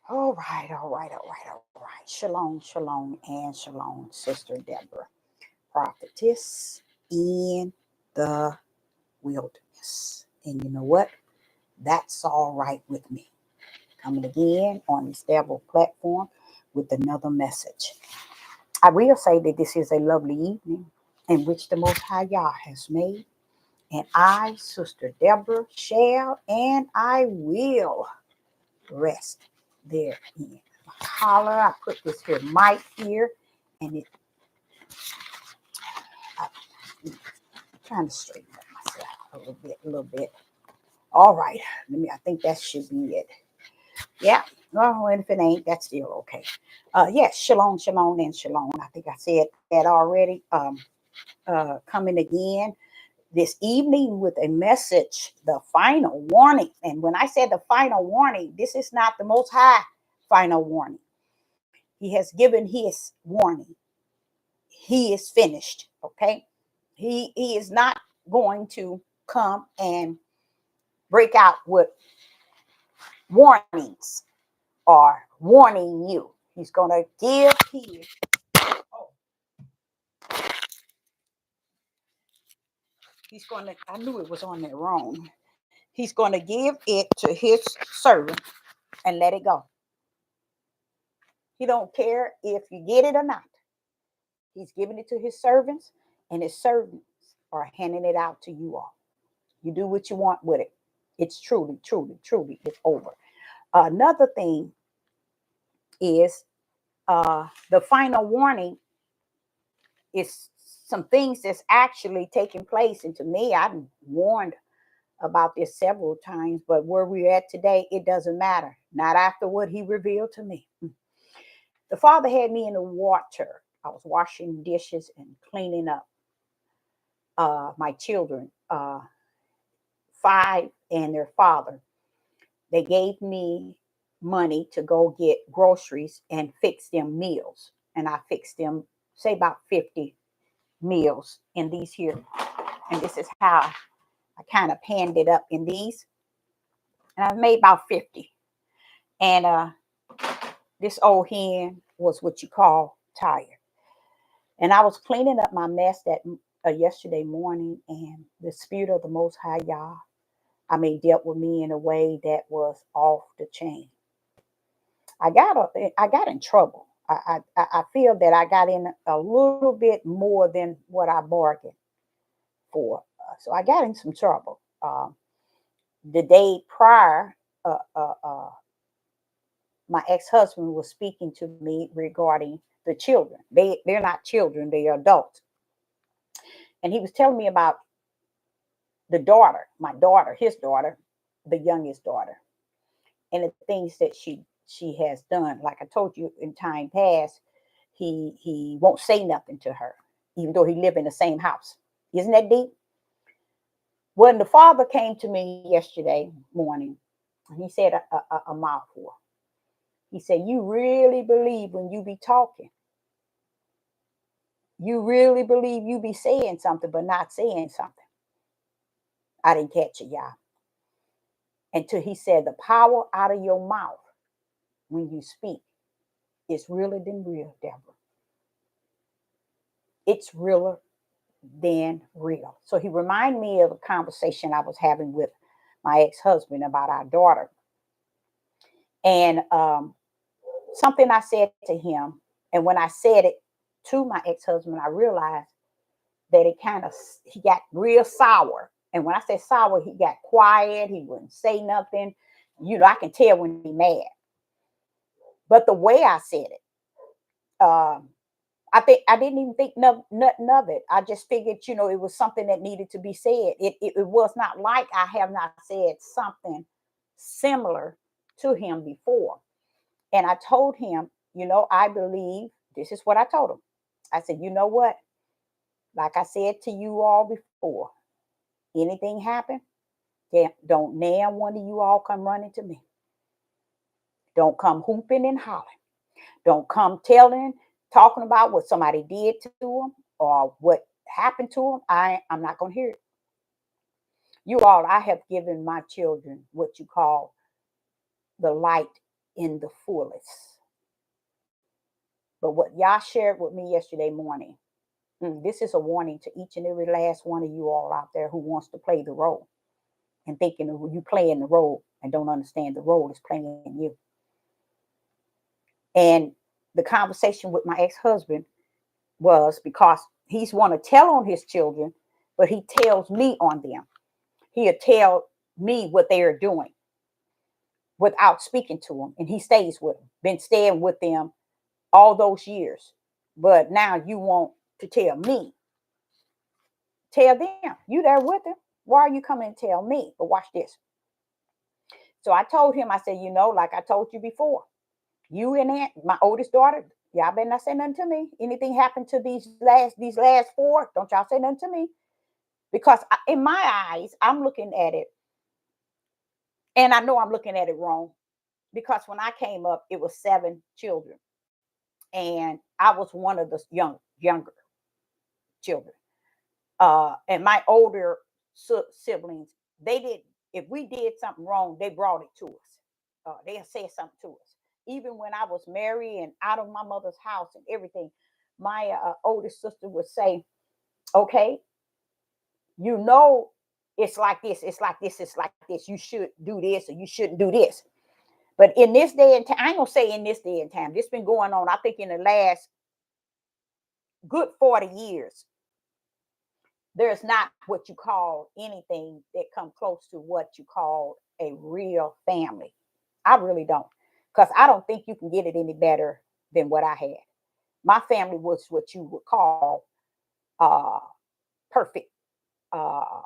All right, all right, all right, all right. Shalom, shalom, and shalom, Sister Deborah, prophetess in the wilderness. And you know what? That's all right with me. Coming again on this Deborah platform with another message. I will say that this is a lovely evening in which the Most High Yah has made. And I, Sister Deborah, shall and I will rest therein. Holler, I put this here mic here, and I'm trying to straighten up myself a little bit. All right, I think that should be it. Yeah, well, and if it ain't, that's still okay. Yes, shalom, shalom, and shalom. I think I said that already. Coming again this evening with a message, the final warning. And when I said the final warning, this is not the Most High final warning. He has given his warning. He is finished. Okay. He is not going to come and break out with warnings or warning you. He's going to give his. Oh, he's going to. I knew it was on there wrong. He's going to give it to his servant and let it go. He don't care if you get it or not. He's giving it to his servants, and his servants are handing it out to you all. You do what you want with it. It's truly, truly, truly, it's over. Another thing is the final warning is some things that's actually taking place. And to me, I've warned about this several times, but where we're at today, it doesn't matter. Not after what he revealed to me. The Father had me in the water. I was washing dishes and cleaning up my children, five and their father. They gave me money to go get groceries and fix them meals. And I fixed them, say, about 50 meals in these here. And this is how I kind of panned it up in these. And I've made about 50. And this old hen was what you call tired. And I was cleaning up my mess that yesterday morning, and the Spirit of the Most High Yah, dealt with me in a way that was off the chain. I got in trouble. I feel that I got in a little bit more than what I bargained for. So I got in some trouble. The day prior, uh, uh, uh, my ex-husband was speaking to me regarding the children. They're not children; they are adults. And he was telling me about the daughter, my daughter, his daughter, the youngest daughter, and the things that she has done. Like I told you in time past, he won't say nothing to her, even though he live in the same house. Isn't that deep? When the father came to me yesterday morning, he said a mouthful. He said, "You really believe when you be talking? You really believe you be saying something but not saying something?" I didn't catch it, y'all. Until he said, "The power out of your mouth when you speak is realer than real, Deborah. It's realer than real." So he reminded me of a conversation I was having with my ex-husband about our daughter. And something I said to him, and when I said it to my ex-husband, I realized that he got real sour. And when I say sour, he got quiet. He wouldn't say nothing. I can tell when he's mad. But the way I said it, I think I didn't even think nothing of it. I just figured, it was something that needed to be said. It was not like I have not said something similar to him before. And I told him, I believe, this is what I told him. I said, you know what? Like I said to you all before, anything happen, don't now one of you all come running to me. Don't come hooping and hollering. Don't come talking about what somebody did to them or what happened to them. I'm not going to hear it. You all, I have given my children what you call the light in the fullest. But what y'all shared with me yesterday morning, this is a warning to each and every last one of you all out there who wants to play the role and thinking of you playing the role and don't understand the role is playing in you. And the conversation with my ex-husband was because he's want to tell on his children, but he tells me on them. He'll tell me what they are doing without speaking to them, and he stays with them. Been staying with them all those years, but now you want to tell me. Tell them you there with them. Why are you coming and tell me? But watch this. So I told him, I said, like I told you before, you and Aunt, my oldest daughter, y'all better not say nothing to me. Anything happened to these last four, don't y'all say nothing to me. Because in my eyes, I'm looking at it, and I know I'm looking at it wrong. Because when I came up, it was 7 children, and I was one of the younger children. And my older siblings, they did. If we did something wrong, they brought it to us. They said something to us. Even when I was married and out of my mother's house and everything, my oldest sister would say, "Okay, it's like this, it's like this, it's like this. You should do this, or you shouldn't do this." But in this day and time, I ain't gonna say in this day and time. This been going on, I think, in the last good 40 years. There's not what you call anything that come close to what you call a real family. I really don't, because I don't think you can get it any better than what I had. My family was what you would call perfect. Uh,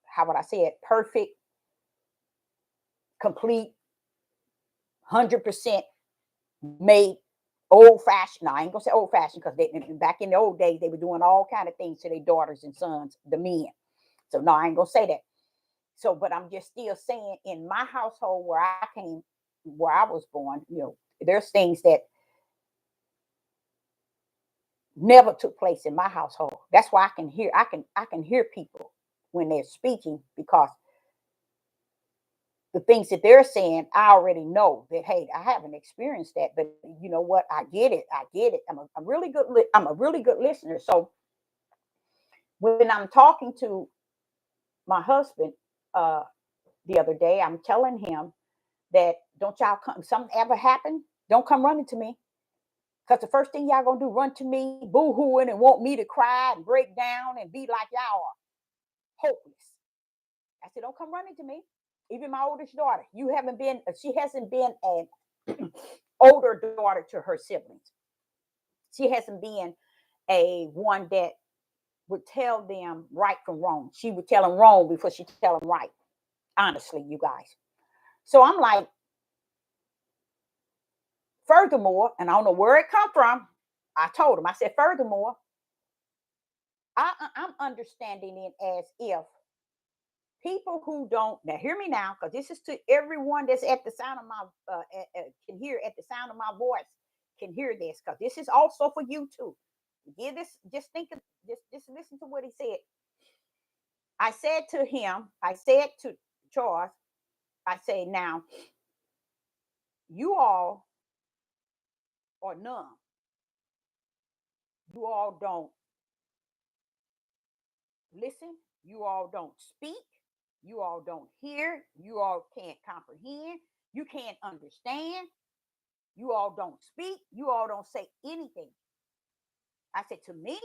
how would I say it? Perfect, complete, 100% made, old fashioned. No, I ain't gonna say old fashioned, because back in the old days they were doing all kind of things to their daughters and sons, the men. So no, I ain't gonna say that. So, but I'm just still saying, in my household where I was born, there's things that never took place in my household. That's why I can hear people when they're speaking, because the things that they're saying, I already know that, hey, I haven't experienced that, but you know what? I get it. I get it. I'm a really good listener. So when I'm talking to my husband uh, the other day, I'm telling him that, don't y'all come, something ever happen, don't come running to me. Because the first thing y'all gonna do, run to me, boo-hooing, and want me to cry and break down and be like y'all are hopeless. I said, don't come running to me. Even my oldest daughter, she hasn't been an older daughter to her siblings. She hasn't been a one that would tell them right from wrong. She would tell them wrong before she tell them right. Honestly, you guys. So I'm like, furthermore, and I don't know where it come from. I told him, I said, furthermore, I'm understanding it as if people who don't, now hear me now, because this is to everyone that's at the sound of my can hear at the sound of my voice, can hear this, because this is also for you too. Give this, just think of, just listen to what he said. I said to Charles, I say, now you all are numb. You all don't listen. You all don't speak. You all don't hear. You all can't comprehend. You can't understand. You all don't speak. You all don't say anything. I said, to me,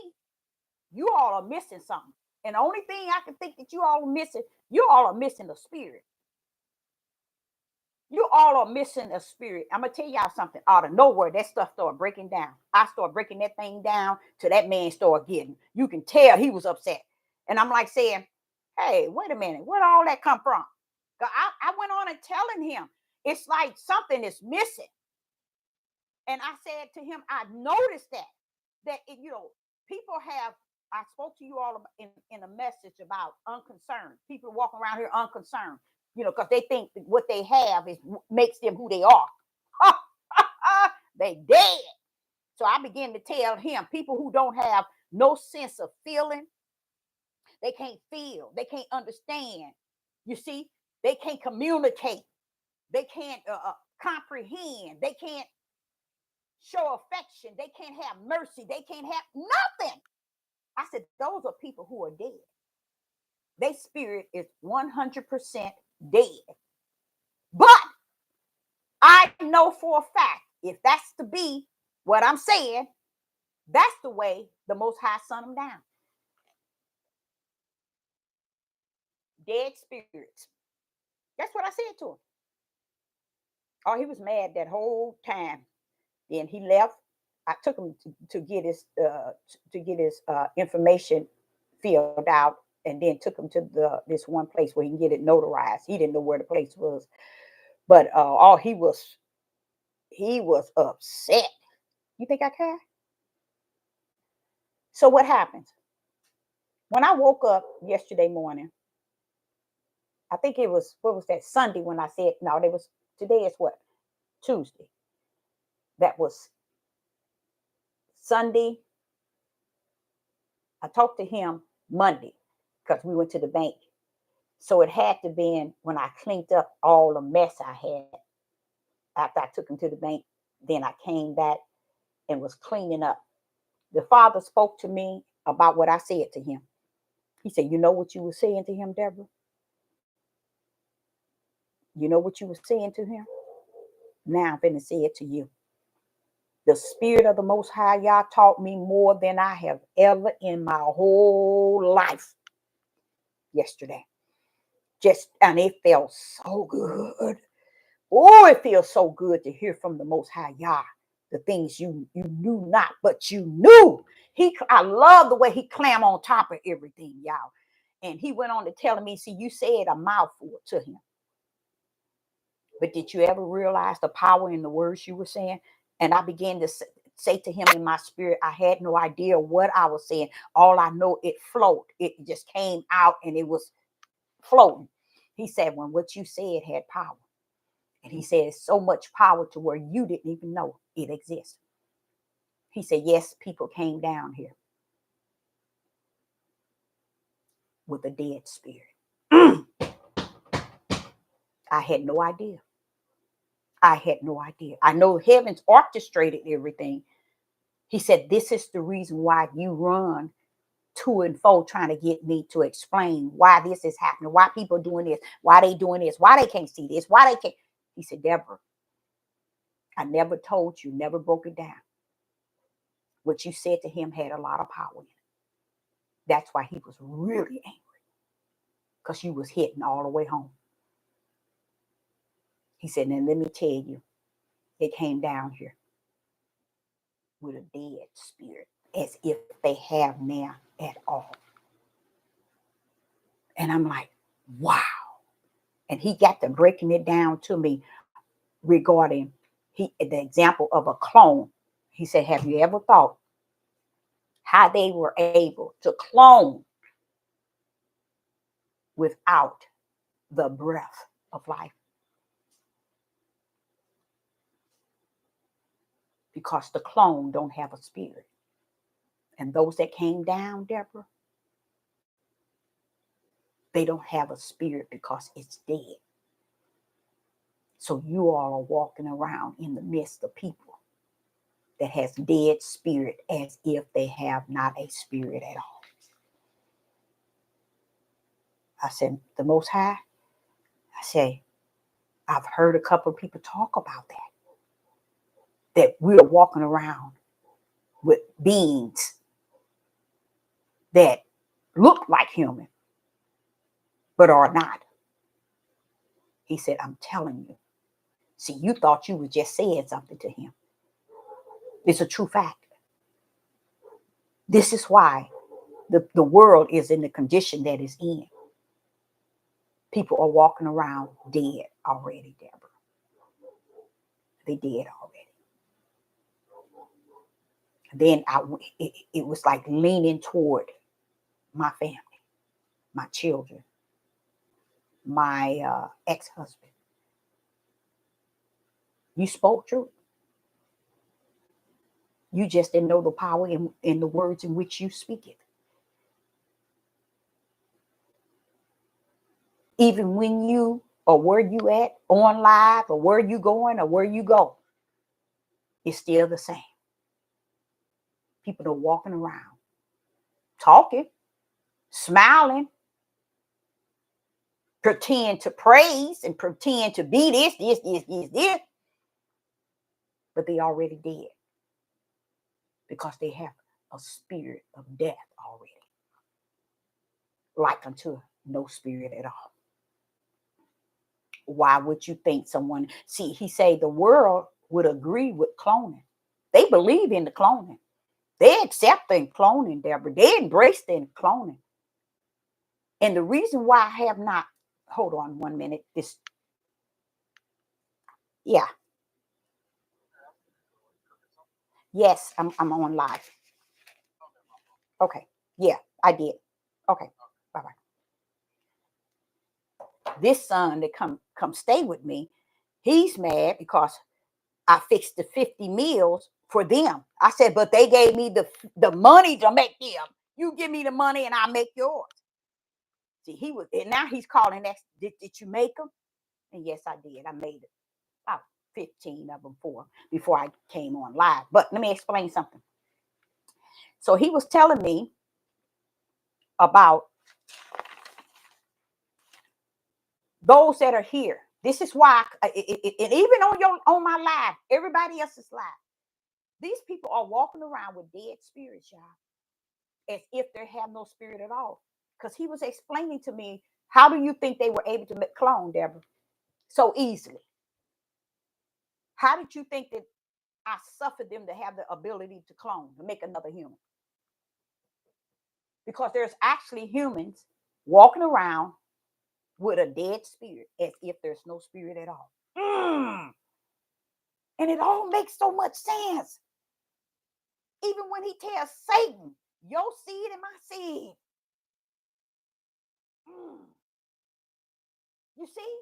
you all are missing something. And the only thing I can think that you all are missing the spirit. You all are missing a spirit. I'm gonna tell y'all something. Out of nowhere, that stuff started breaking down. I started breaking that thing down till that man started getting. You can tell he was upset. And I'm like saying, hey, wait a minute, where'd all that come from? I went on and telling him, it's like something is missing. And I said to him, I noticed that people have. I spoke to you all in a message about unconcerned. People walking around here unconcerned, because they think that what they have makes them who they are. They dead. So I began to tell him, people who don't have no sense of feeling, they can't feel, they can't understand. You see, they can't communicate. They can't comprehend. They can't show affection. They can't have mercy. They can't have nothing. I said, those are people who are dead. Their spirit is 100% dead. But I know for a fact, if that's to be what I'm saying, that's the way the Most High sent them down. Dead spirits. That's what I said to him. Oh, he was mad that whole time. Then he left. I took him to get his information filled out, and then took him to this one place where he can get it notarized. He didn't know where the place was, but he was upset. You think I care? So what happens? When I woke up yesterday morning, I think it was, what was that, Sunday, when I said, no, today is what? Tuesday. That was Sunday. I talked to him Monday because we went to the bank. So it had to be when I cleaned up all the mess I had after I took him to the bank. Then I came back and was cleaning up. The father spoke to me about what I said to him. He said, you know what you were saying to him, Deborah? You know what you were saying to him? Now I'm going to say it to you. The Spirit of the Most High Yah taught me more than I have ever in my whole life yesterday. And it felt so good. Oh, it feels so good to hear from the Most High Yah, the things you knew not, but you knew. I love the way he clammed on top of everything, y'all. And he went on to telling me, see, you said a mouthful to him. But did you ever realize the power in the words you were saying? And I began to say to him in my spirit, I had no idea what I was saying. All I know, it flowed. It just came out and it was floating. He said, when what you said had power. And he said, so much power to where you didn't even know it exists. He said, yes, people came down here with a dead spirit. I had no idea. I had no idea. I know heavens orchestrated everything. He said, this is the reason why you run to and fro trying to get me to explain why this is happening, why people are doing this, why they doing this, why they can't see this, why they can't. He said, Deborah, I never told you, never broke it down. What you said to him had a lot of power in it. That's why he was really angry, because you was hitting all the way home. He said, now let me tell you, they came down here with a dead spirit, as if they have now at all. And I'm like, wow. And he got to breaking it down to me regarding the example of a clone. He said, have you ever thought how they were able to clone without the breath of life? Because the clone don't have a spirit. And those that came down, Deborah, they don't have a spirit because it's dead. So you all are walking around in the midst of people that has dead spirit, as if they have not a spirit at all. I said, the Most High, I say, I've heard a couple of people talk about that we're walking around with beings that look like human, but are not. He said, I'm telling you. See, you thought you were just saying something to him. It's a true fact. This is why the world is in the condition that it's in. People are walking around dead already, Deborah. They dead already. Then it was like leaning toward my family, my children, my ex-husband. You spoke truth. You just didn't know the power in the words in which you speak it. Even when you or where you at on live or where you going or where you go, it's still the same. People are walking around, talking, smiling, pretend to praise and pretend to be this, but they already dead because they have a spirit of death already, like unto no spirit at all. Why would you think someone, see, he say the world would agree with cloning. They believe in the cloning. They accept the cloning, Deborah. They embrace the cloning. And the reason why I have not, hold on 1 minute, this, yeah. Yes, I'm on live. Okay. Yeah, I did. Okay. Bye-bye. This son that come stay with me, he's mad because I fixed the 50 meals for them. I said, but they gave me the money to make them. You give me the money and I make yours. See, he was, and now he's calling that. Did you make them? And yes, I did. I made it. About 15 of them before I came on live. But let me explain something. So he was telling me about those that are here. This is why, and even on my live, everybody else's live, these people are walking around with dead spirits, y'all, as if they have no spirit at all. Because he was explaining to me, how do you think they were able to clone, Deborah, so easily? How did you think that I suffered them to have the ability to clone, to make another human? Because there's actually humans walking around with a dead spirit as if there's no spirit at all. And it all makes so much sense. Even when he tells Satan, your seed and my seed. You see,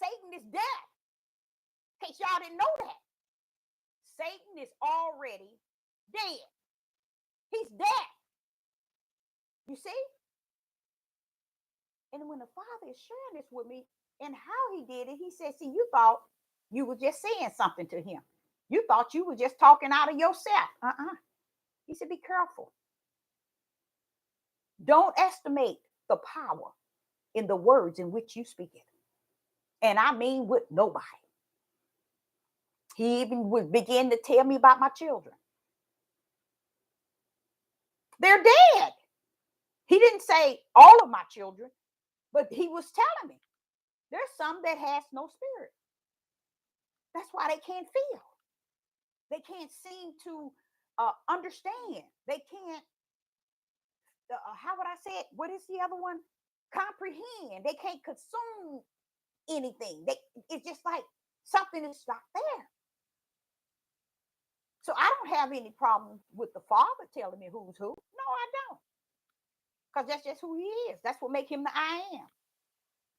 Satan is dead. In case y'all didn't know that. Satan is already dead. He's dead. You see? And when the Father is sharing this with me and how he did it, he said, see, you thought you were just saying something to him. You thought you were just talking out of yourself. He said, be careful. Don't estimate the power in the words in which you speak it. And I mean with nobody. He even would begin to tell me about my children. They're dead. He didn't say all of my children, but he was telling me there's some that has no spirit. That's why they can't feel. They can't seem to understand. They can't, how would I say it? What is the other one? Comprehend. They can't consume anything. It's just like something is not there. So I don't have any problem with the Father telling me who's who. No, I don't. Because that's just who he is. That's what makes him the I am.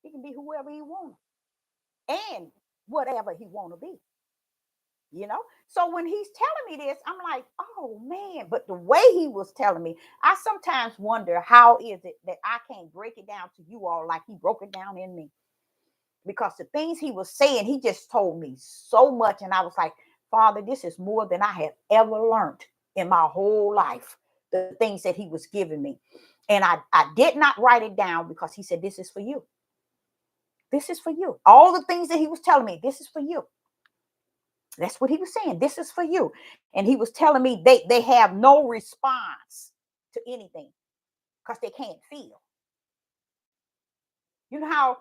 He can be whoever he wants and whatever he want to be. You know, so when he's telling me this, I'm like, oh man, but the way he was telling me, I sometimes wonder how is it that I can't break it down to you all like he broke it down in me, because the things he was saying, he just told me so much, and I was like, Father, this is more than I have ever learned in my whole life, the things that he was giving me. And I did not write it down because he said, this is for you. This is for you. All the things that he was telling me, this is for you. That's what he was saying. This is for you. And he was telling me they have no response to anything because they can't feel. You know how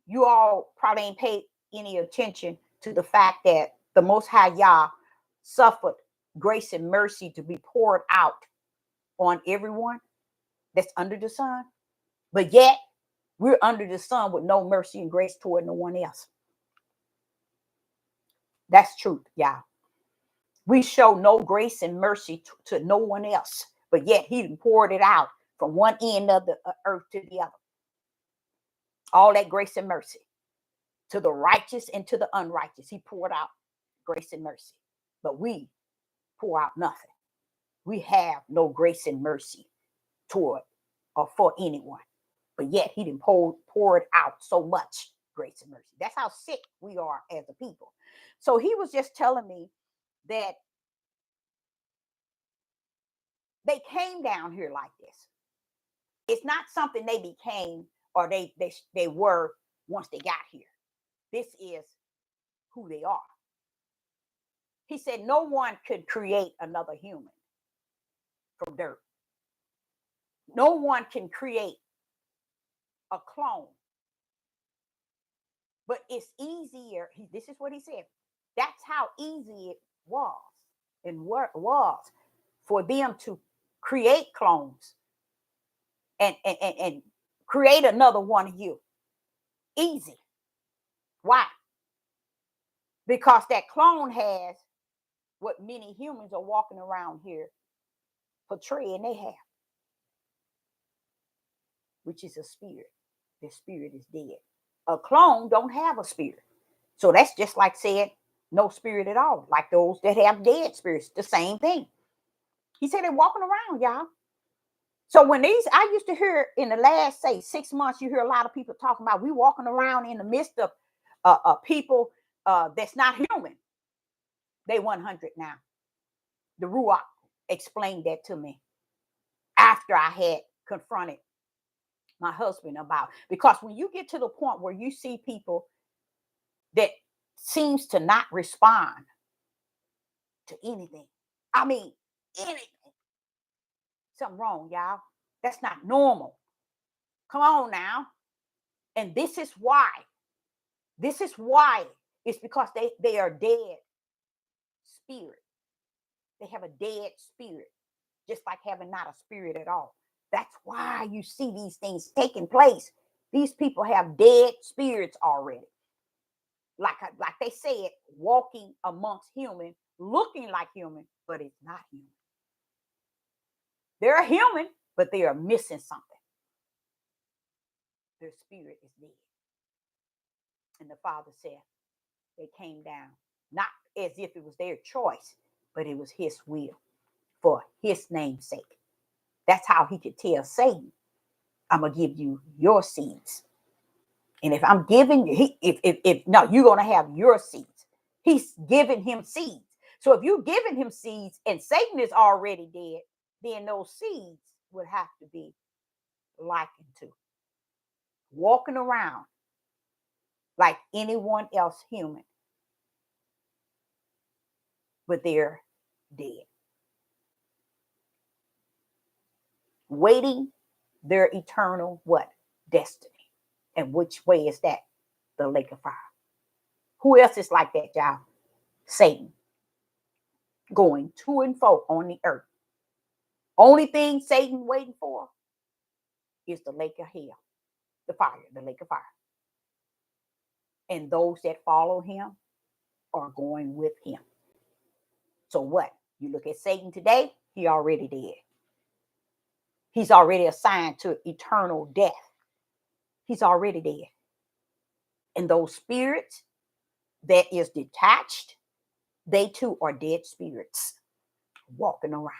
you all probably ain't paid any attention to the fact that the Most High Yah suffered grace and mercy to be poured out on everyone that's under the sun. But yet we're under the sun with no mercy and grace toward no one else. That's truth, y'all. We show no grace and mercy to no one else, but yet he poured it out from one end of the earth to the other. All that grace and mercy to the righteous and to the unrighteous. He poured out grace and mercy, but we pour out nothing. We have no grace and mercy toward or for anyone, but yet he didn't pour it out so much grace and mercy. That's how sick we are as a people. So he was just telling me that they came down here like this. It's not something they became or they were once they got here. This is who they are. He said no one could create another human from dirt. No one can create a clone. But it's easier. This is what he said. That's how easy it was and was for them to create clones and create another one of you. Easy. Why? Because that clone has what many humans are walking around here portraying they have, which is a spirit. The spirit is dead. A clone don't have a spirit. So that's just like saying no spirit at all, like those that have dead spirits, the same thing. He said they're walking around, y'all. So when I used to hear in the last, say, 6 months, you hear a lot of people talking about we walking around in the midst of people that's not human. They 100 now. The Ruach explained that to me after I had confronted my husband about, because when you get to the point where you see people that seems to not respond to anything, I mean anything, something wrong, y'all. That's not normal. Come on now. And this is why. This is why. It's because they are dead spirit. They have a dead spirit, just like having not a spirit at all. That's why you see these things taking place. These people have dead spirits already. Like they said, walking amongst human, looking like human, but it's not human. They're human, but they are missing something. Their spirit is dead. And the Father said they came down, not as if it was their choice, but it was his will for his name's sake. That's how he could tell Satan, I'm going to give you your seeds. And if I'm giving you, no, you're going to have your seeds. He's giving him seeds. So if you're giving him seeds and Satan is already dead, then those seeds would have to be likened to walking around like anyone else human, but they're dead, waiting their eternal what? Destiny. And which way is that? The lake of fire. Who else is like that, y'all? Satan. Going to and fro on the earth. Only thing Satan waiting for is the lake of hell, the fire, the lake of fire. And those that follow him are going with him. So what? You look at Satan today, he already dead. He's already assigned to eternal death. He's already dead. And those spirits that is detached, they too are dead spirits walking around.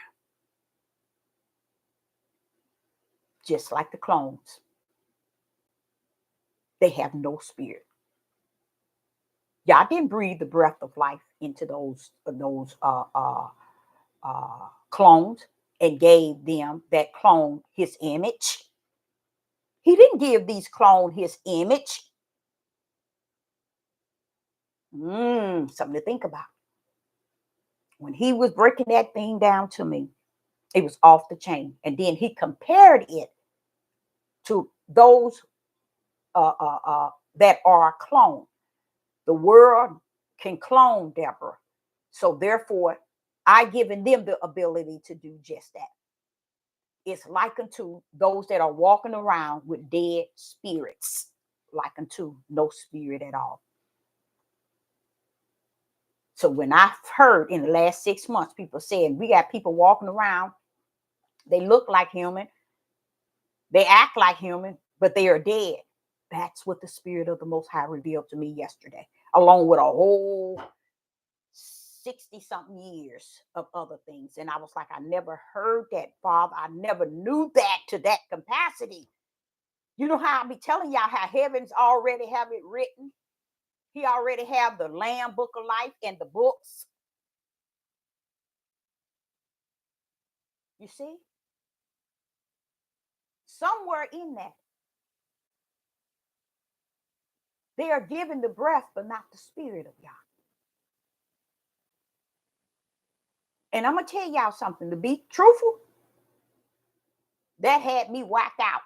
Just like the clones. They have no spirit. Y'all didn't breathe the breath of life into those clones and gave them that clone his image. He didn't give these clone his image. Something to think about. When he was breaking that thing down to me, it was off the chain. And then he compared it to those that are cloned. The world can clone Deborah. So therefore, I given them the ability to do just that. It's like unto those that are walking around with dead spirits, like unto no spirit at all. So when I've heard in the last 6 months, people saying we got people walking around, they look like human, they act like human, but they are dead. That's what the Spirit of the Most High revealed to me yesterday, along with a whole 60-something years of other things. And I was like, I never heard that, Father. I never knew that to that capacity. You know how I be telling y'all how heavens already have it written? He already have the Lamb Book of Life and the books. You see? Somewhere in that, they are given the breath, but not the spirit of God. And I'm going to tell y'all something. To be truthful, that had me whacked out.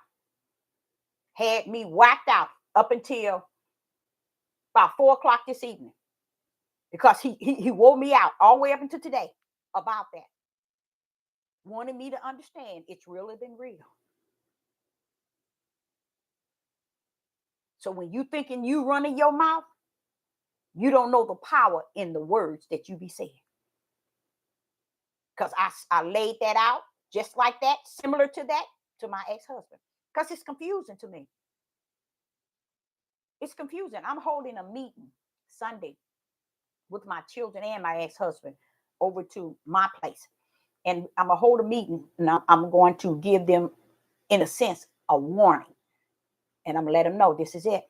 Had me whacked out up until about 4 o'clock this evening. Because he wore me out all the way up until today about that. Wanted me to understand it's really been real. So when you thinking you running your mouth, you don't know the power in the words that you be saying. Because I laid that out just like that, similar to that, to my ex-husband. Because it's confusing to me. It's confusing. I'm holding a meeting Sunday with my children and my ex-husband over to my place. And I'm going to hold a meeting, and I'm going to give them, in a sense, a warning. And I'm going to let them know this is it.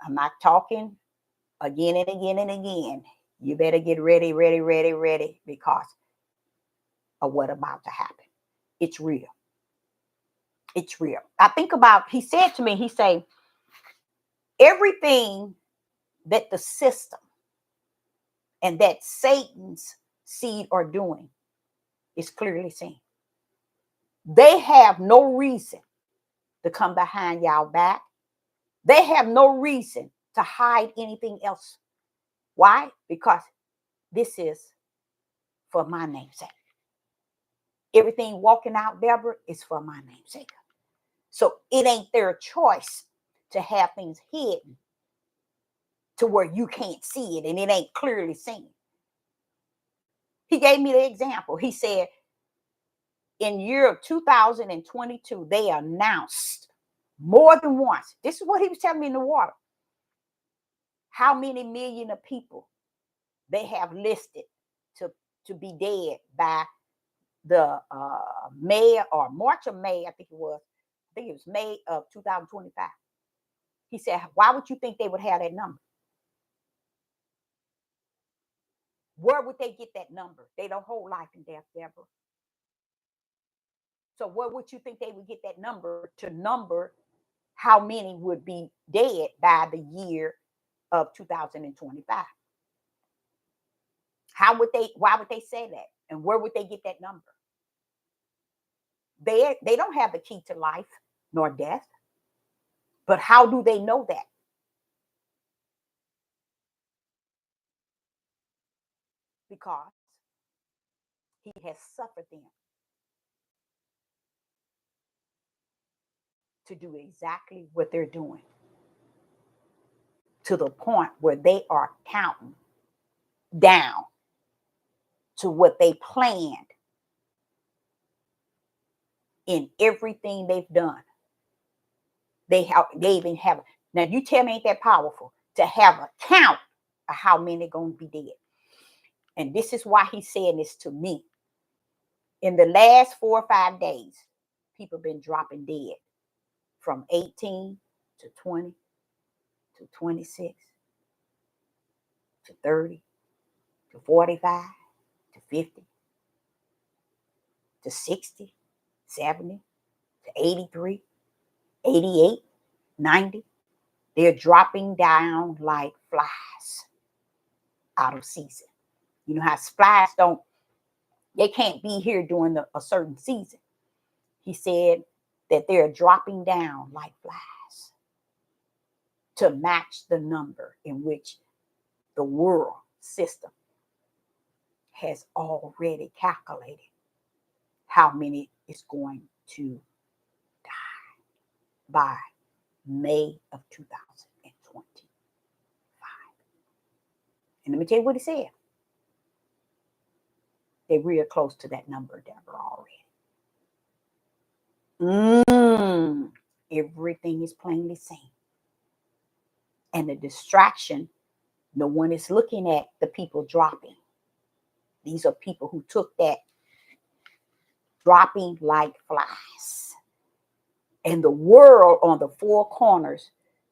I'm not talking again and again and again. You better get ready, because of what's about to happen. It's real. It's real. I think about, he said to me, he said, everything that the system and that Satan's seed are doing is clearly seen. They have no reason to come behind y'all back. They have no reason to hide anything else. Why? Because this is for my namesake. Everything walking out, Deborah, is for my namesake. So it ain't their choice to have things hidden to where you can't see it and it ain't clearly seen. He gave me the example. He said, in year of 2022, they announced more than once. This is what he was telling me in the water. How many million of people they have listed to be dead by the May or March or May, I think it was May of 2025. He said, why would you think they would have that number? Where would they get that number? They don't hold life and death, Deborah. So where would you think they would get that number to number how many would be dead by the year of 2025? Why would they say that? And where would they get that number? They don't have the key to life nor death. But how do they know that? Because he has suffered them to do exactly what they're doing, to the point where they are counting down to what they planned in everything they've done. They even have. Now you tell me, ain't that powerful to have a count of how many are going to be dead? And this is why he's saying this to me. In the last 4 or 5 days, people have been dropping dead from 18 to 20 to 26 to 30 to 45 to 50 to 60, 70 to 83, 88, 90. They're dropping down like flies out of season. You know how flies they can't be here during a certain season. He said that they're dropping down like flies to match the number in which the world system has already calculated how many is going to die by May of 2025. And let me tell you what he said. They're real close to that number, Deborah, already. Everything is plainly seen. And the distraction, no one is looking at the people dropping. These are people who took that dropping like flies And the world on the four corners,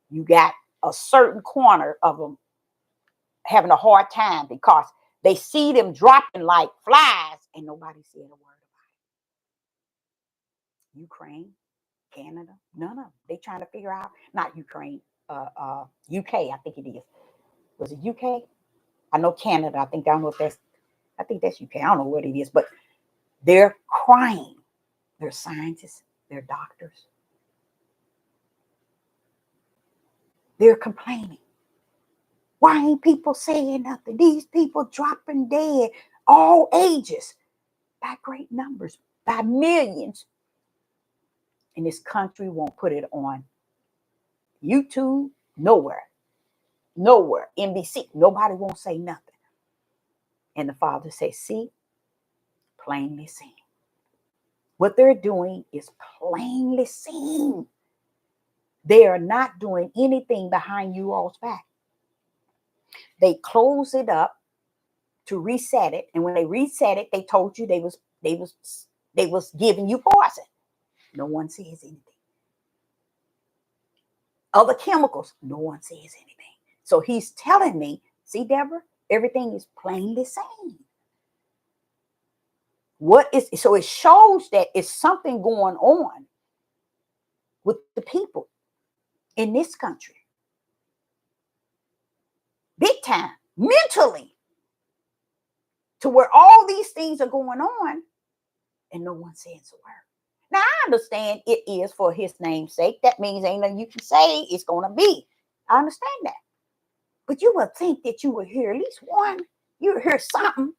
you got a certain corner of them having a hard time because they see them dropping like flies and nobody said a word about it. Ukraine, Canada, none of them. They trying to figure out, not Ukraine, UK, I think it is. Was it UK? I know Canada. I don't know if I think that's UK. I don't know what it is, but they're crying. They're scientists, they're doctors. They're complaining. Why ain't people saying nothing? These people dropping dead, all ages, by great numbers, by millions. And this country won't put it on YouTube, nowhere, nowhere. NBC, nobody won't say nothing. And the father says, see, plainly seen. What they're doing is plainly seen. They are not doing anything behind you all's back. They close it up to reset it, and when they reset it, they told you they was giving you poison. No one says anything. Other chemicals, no one says anything. So he's telling me, see, Deborah, everything is plainly seen. What is so it shows that it's something going on with the people in this country. Big time, mentally, to where all these things are going on and no one says a word. Now, I understand it is for his name's sake. That means ain't nothing you can say it's going to be. I understand that. But you would think that you would hear at least one. You would hear something.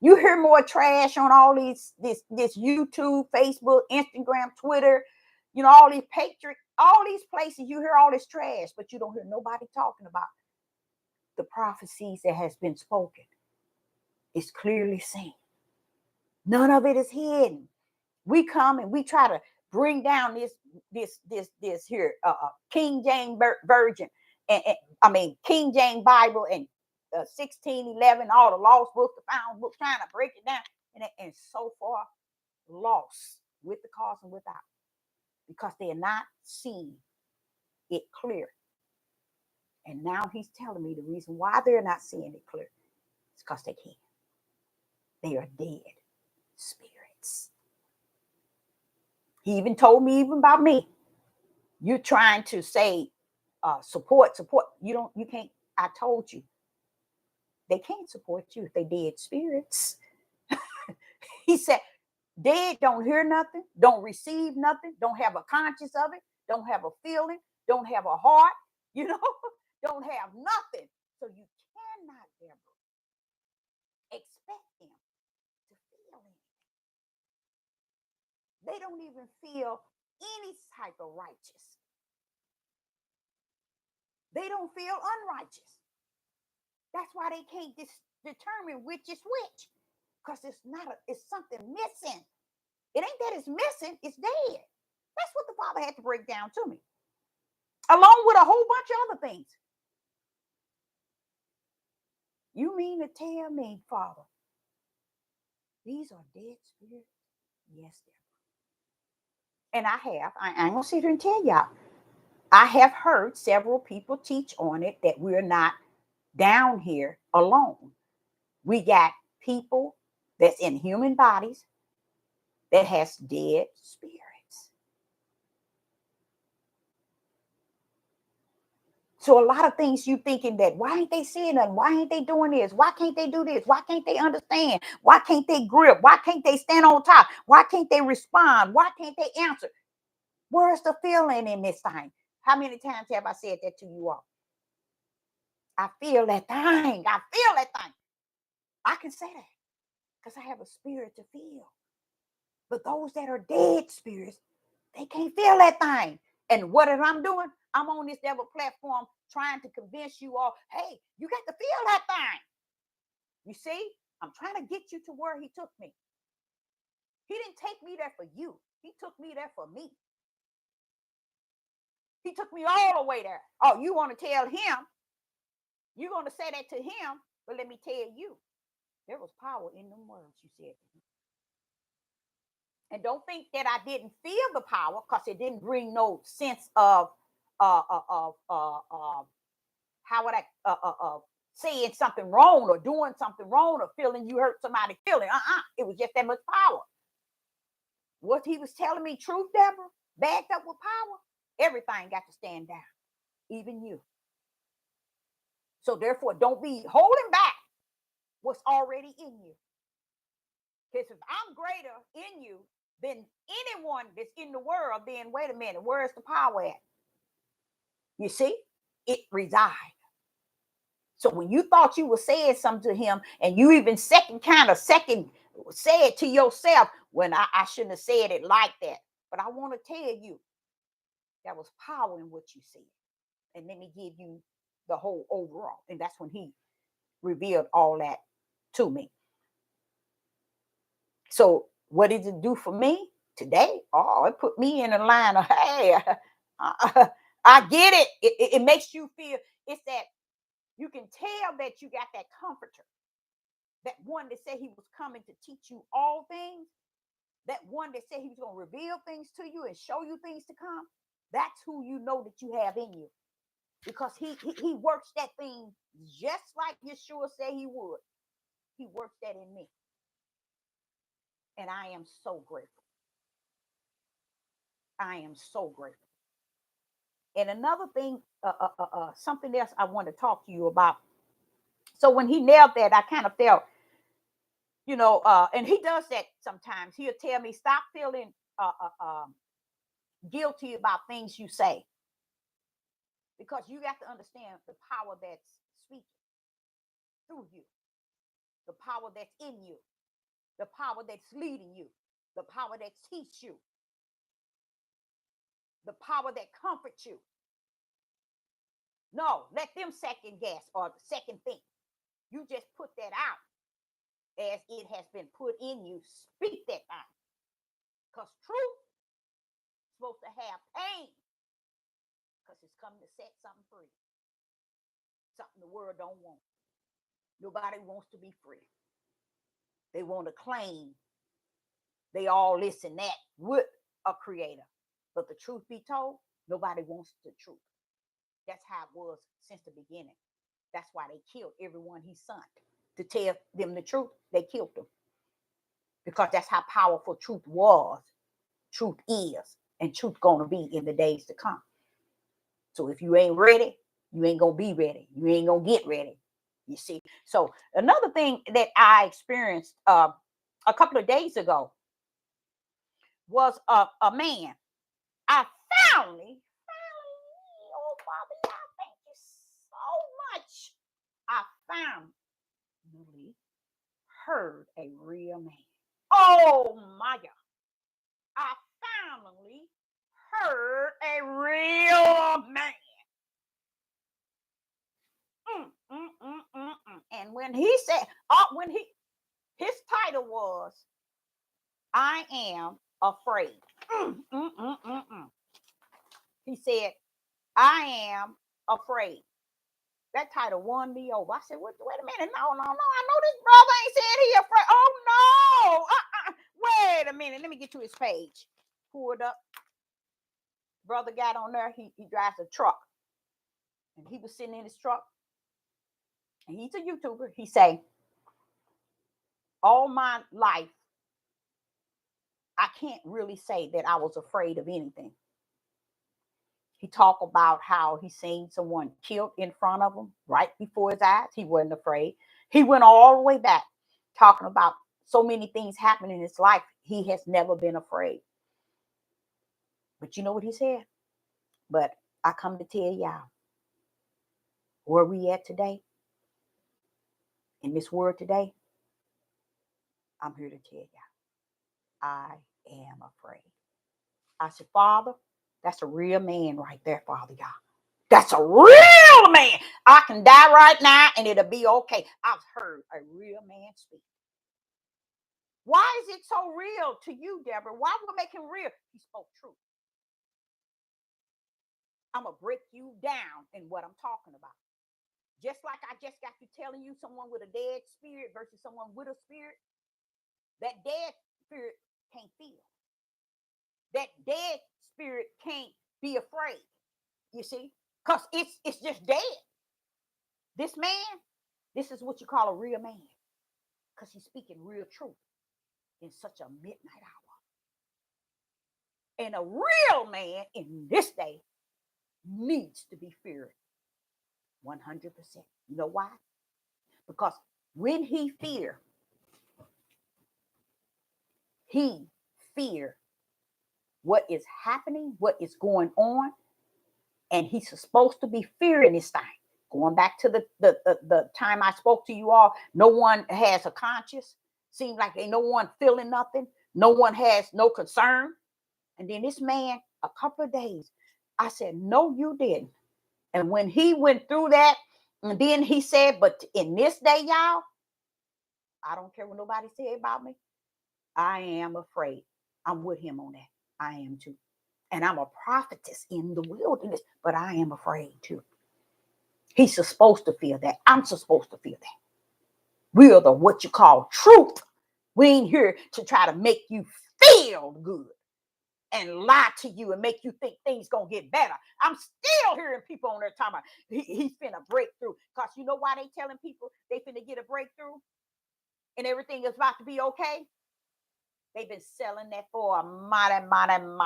You hear more trash on all this YouTube, Facebook, Instagram, Twitter, all these Patriot, all these places. You hear all this trash, but you don't hear nobody talking about the prophecies that has been spoken. It's clearly seen. None of it is hidden. We come and we try to bring down this here King James Version and I mean King James Bible and 1611, all the lost books, the found books, trying to break it down, and so far lost with the cause and without, because they are not seeing it clear. And now he's telling me the reason why they're not seeing it clear is because they can't. They are dead spirits. He even told me even about me. You're trying to say support. You can't. I told you they can't support you if they dead spirits. He said dead don't hear nothing, don't receive nothing, don't have a conscience of it, don't have a feeling, don't have a heart, don't have nothing. So you cannot ever expect them to feel anything. They don't even feel any type of righteous. They don't feel unrighteous. That's why they can't determine which is which, because it's something missing. It ain't that it's missing, it's dead. That's what the Father had to break down to me, along with a whole bunch of other things. You mean to tell me, Father, these are dead spirits? Yes, they're. And I ain't gonna sit here and tell y'all. I have heard several people teach on it that we're not down here alone. We got people that's in human bodies that has dead spirits. So a lot of things you thinking that why ain't they seeing nothing? Why ain't they doing this? Why can't they do this? Why can't they understand? Why can't they grip? Why can't they stand on top? Why can't they respond? Why can't they answer? Where's the feeling in this thing? How many times have I said that to you all? I feel that thing. I feel that thing. I can say that because I have a spirit to feel. But those that are dead spirits, they can't feel that thing. And what am I doing? I'm on this devil platform trying to convince you all, hey, you got to feel that thing. You see, I'm trying to get you to where he took me. He didn't take me there for you. He took me there for me. He took me all the way there. Oh, you want to tell him? You're going to say that to him, but let me tell you, there was power in them words you said to him. And don't think that I didn't feel the power, because it didn't bring no sense of how would I saying something wrong or doing something wrong or feeling you hurt somebody's feeling. It was just that much power. What he was telling me, truth, Deborah, backed up with power, everything got to stand down, even you. So therefore, don't be holding back what's already in you. Because if I'm greater in you than anyone that's in the world, then wait a minute, where's the power at? You see, it resides. So when you thought you were saying something to him, and you even second say it to yourself, when I shouldn't have said it like that. But I want to tell you, there was power in what you said. And let me give you the whole overall. And that's when he revealed all that to me. So what did it do for me today? Oh, it put me in a line of, hey, I get it. It makes you feel, it's that you can tell that you got that comforter. That one that said he was coming to teach you all things. That one that said he was going to reveal things to you and show you things to come. That's who you know that you have in you. Because he works that thing just like Yeshua said he would. He works that in me. And I am so grateful. I am so grateful. And another thing, something else I want to talk to you about. So when he nailed that, I kind of felt, and he does that sometimes. He'll tell me, stop feeling guilty about things you say. Because you got to understand the power that's speaking through you, the power that's in you, the power that's leading you, the power that teaches you, the power that comforts you. No, let them second guess or second think. You just put that out as it has been put in you. Speak that out. Because truth is supposed to have pain. Because it's coming to set something free. Something the world don't want. Nobody wants to be free. They want to claim they all this and that with a creator. But the truth be told, nobody wants the truth. That's how it was since the beginning. That's why they killed everyone he sent. To tell them the truth, they killed them. Because that's how powerful truth was, truth is, and truth gonna be in the days to come. So if you ain't ready, you ain't gonna be ready. You ain't gonna get ready. You see. So another thing that I experienced a couple of days ago was a man. I finally, oh Father, I thank you so much. I finally heard a real man. Oh my God. I finally heard a real man. And when he said, his title was, I am afraid. He said, I am afraid. That title won me over. I said, wait a minute. No. I know this brother ain't saying he afraid. Oh, no. Wait a minute. Let me get to his page. Pulled up. Brother got on there. He drives a truck. And he was sitting in his truck. And he's a YouTuber. He say, all my life, I can't really say that I was afraid of anything. He talked about how he seen someone killed in front of him right before his eyes. He wasn't afraid. He went all the way back, talking about so many things happening in his life. He has never been afraid. But you know what he said? But I come to tell y'all, where we at today, in this world today, I'm here to tell y'all, I am afraid. I said, Father, that's a real man right there, Father God. That's a real man. I can die right now and it'll be okay. I've heard a real man speak. Why is it so real to you, Deborah? Why would it make him real? He spoke truth. I'm going to break you down in what I'm talking about. Just like I just got to telling you someone with a dead spirit versus someone with a spirit. That dead spirit can't feel. That dead spirit can't be afraid. You see, because it's just dead. This man, this is what you call a real man, because he's speaking real truth in such a midnight hour. And a real man in this day needs to be feared 100%. You know why? Because when he fear what is happening, what is going on, and he's supposed to be fearing this thing. Going back to the time I spoke to you all, no one has a conscience. Seems like ain't no one feeling nothing. No one has no concern. And then this man, a couple of days, I said, no, you didn't. And when he went through that, and then he said, but in this day, y'all, I don't care what nobody say about me. I am afraid. I'm with him on that. I am too. And I'm a prophetess in the wilderness, but I am afraid too. He's supposed to feel that. I'm supposed to feel that. We are the what you call truth. We ain't here to try to make you feel good and lie to you and make you think things gonna get better. I'm still hearing people on there talking about he's finna break through. Because you know why they telling people they finna get a breakthrough and everything is about to be okay? They've been selling that for a mighty long,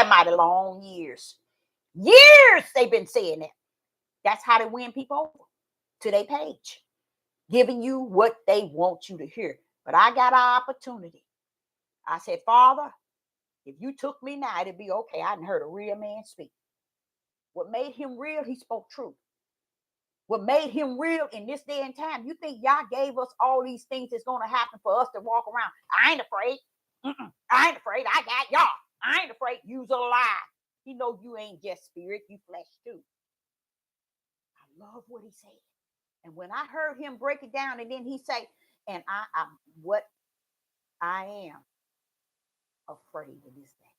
mighty long years. Years they've been saying that. That's how they win people over to their page, giving you what they want you to hear. But I got an opportunity. I said, Father, if you took me now, it'd be okay. I hadn't heard a real man speak. What made him real, he spoke truth. What made him real in this day and time, you think Yah gave us all these things that's going to happen for us to walk around? I ain't afraid. I ain't afraid. I got Yah. I ain't afraid. You's a lie. He know you ain't just spirit, you flesh too. I love what he said. And when I heard him break it down, and then he say, and I am afraid of this thing.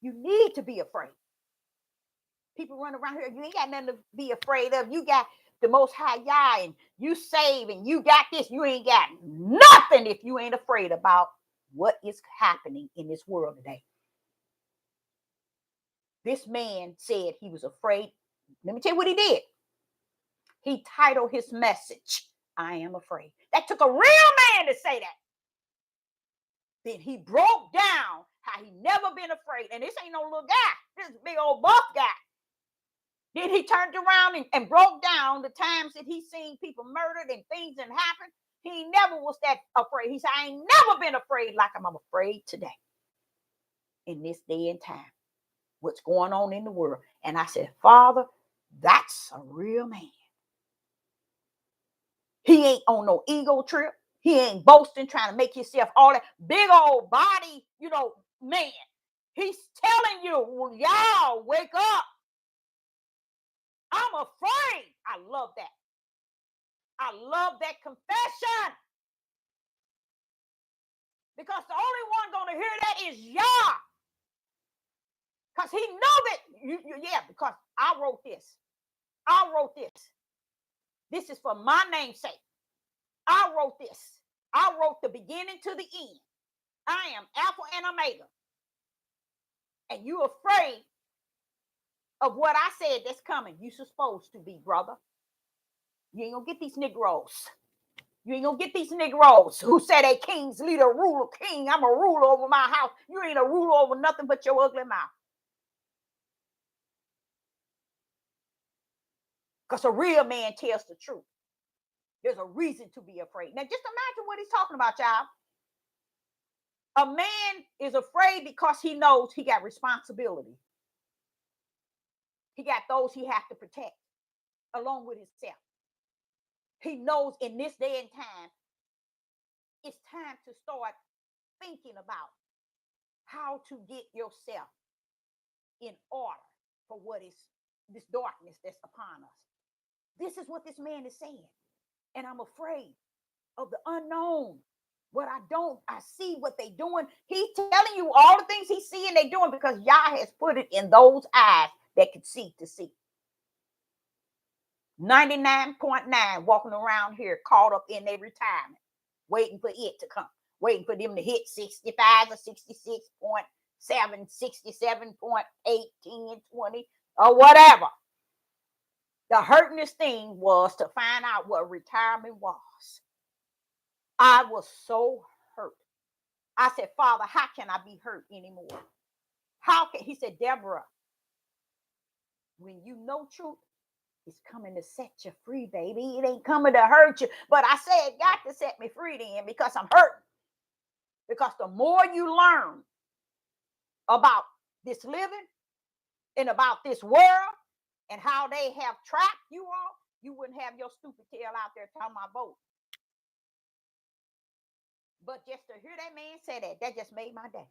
You need to be afraid. People run around here, you ain't got nothing to be afraid of. You got the Most High Yah, and you save, and you got this. You ain't got nothing if you ain't afraid about what is happening in this world today. This man said he was afraid. Let me tell you what he did. He titled his message, I am afraid. That took a real man to say that. Then he broke down how he never been afraid. And this ain't no little guy. This is a big old buff guy. Then he turned around and broke down the times that he seen people murdered and things that happened. He never was that afraid. He said, I ain't never been afraid like I'm afraid today. In this day and time. What's going on in the world. And I said, Father, that's a real man. He ain't on no ego trip. He ain't boasting, trying to make himself all that big old body, man. He's telling you, well, y'all wake up. I'm afraid. I love that. I love that confession. Because the only one going to hear that is Yah. Because he know that. Because I wrote this. I wrote this. This is for my namesake. I wrote this. I wrote the beginning to the end. I am Alpha and Omega. And you afraid of what I said that's coming. You supposed to be, brother. You ain't gonna get these Negroes. You ain't gonna get these Negroes who say they king's leader, ruler, king. I'm a ruler over my house. You ain't a ruler over nothing but your ugly mouth. Because a real man tells the truth. There's a reason to be afraid. Now, just imagine what he's talking about, y'all. A man is afraid because he knows he got responsibility. He got those he has to protect along with himself. He knows in this day and time, it's time to start thinking about how to get yourself in order for what is this darkness that's upon us. This is what this man is saying. And I'm afraid of the unknown. I see what they doing. He's telling you all the things he's seeing they doing because Yah has put it in those eyes that can see to see. 99.9 walking around here caught up in their retirement, waiting for it to come, waiting for them to hit 65 or 66.7, 67.8, 10, 20, or whatever. The hurtingest thing was to find out what retirement was. I was so hurt. I said, Father, how can I be hurt anymore? How can, he said, Deborah, when you know truth, it's coming to set you free, baby. It ain't coming to hurt you. But I said, it got to set me free then because I'm hurting. Because the more you learn about this living and about this world and how they have trapped you all, you wouldn't have your stupid tail out there talking about vote. But just to hear that man say that just made my day.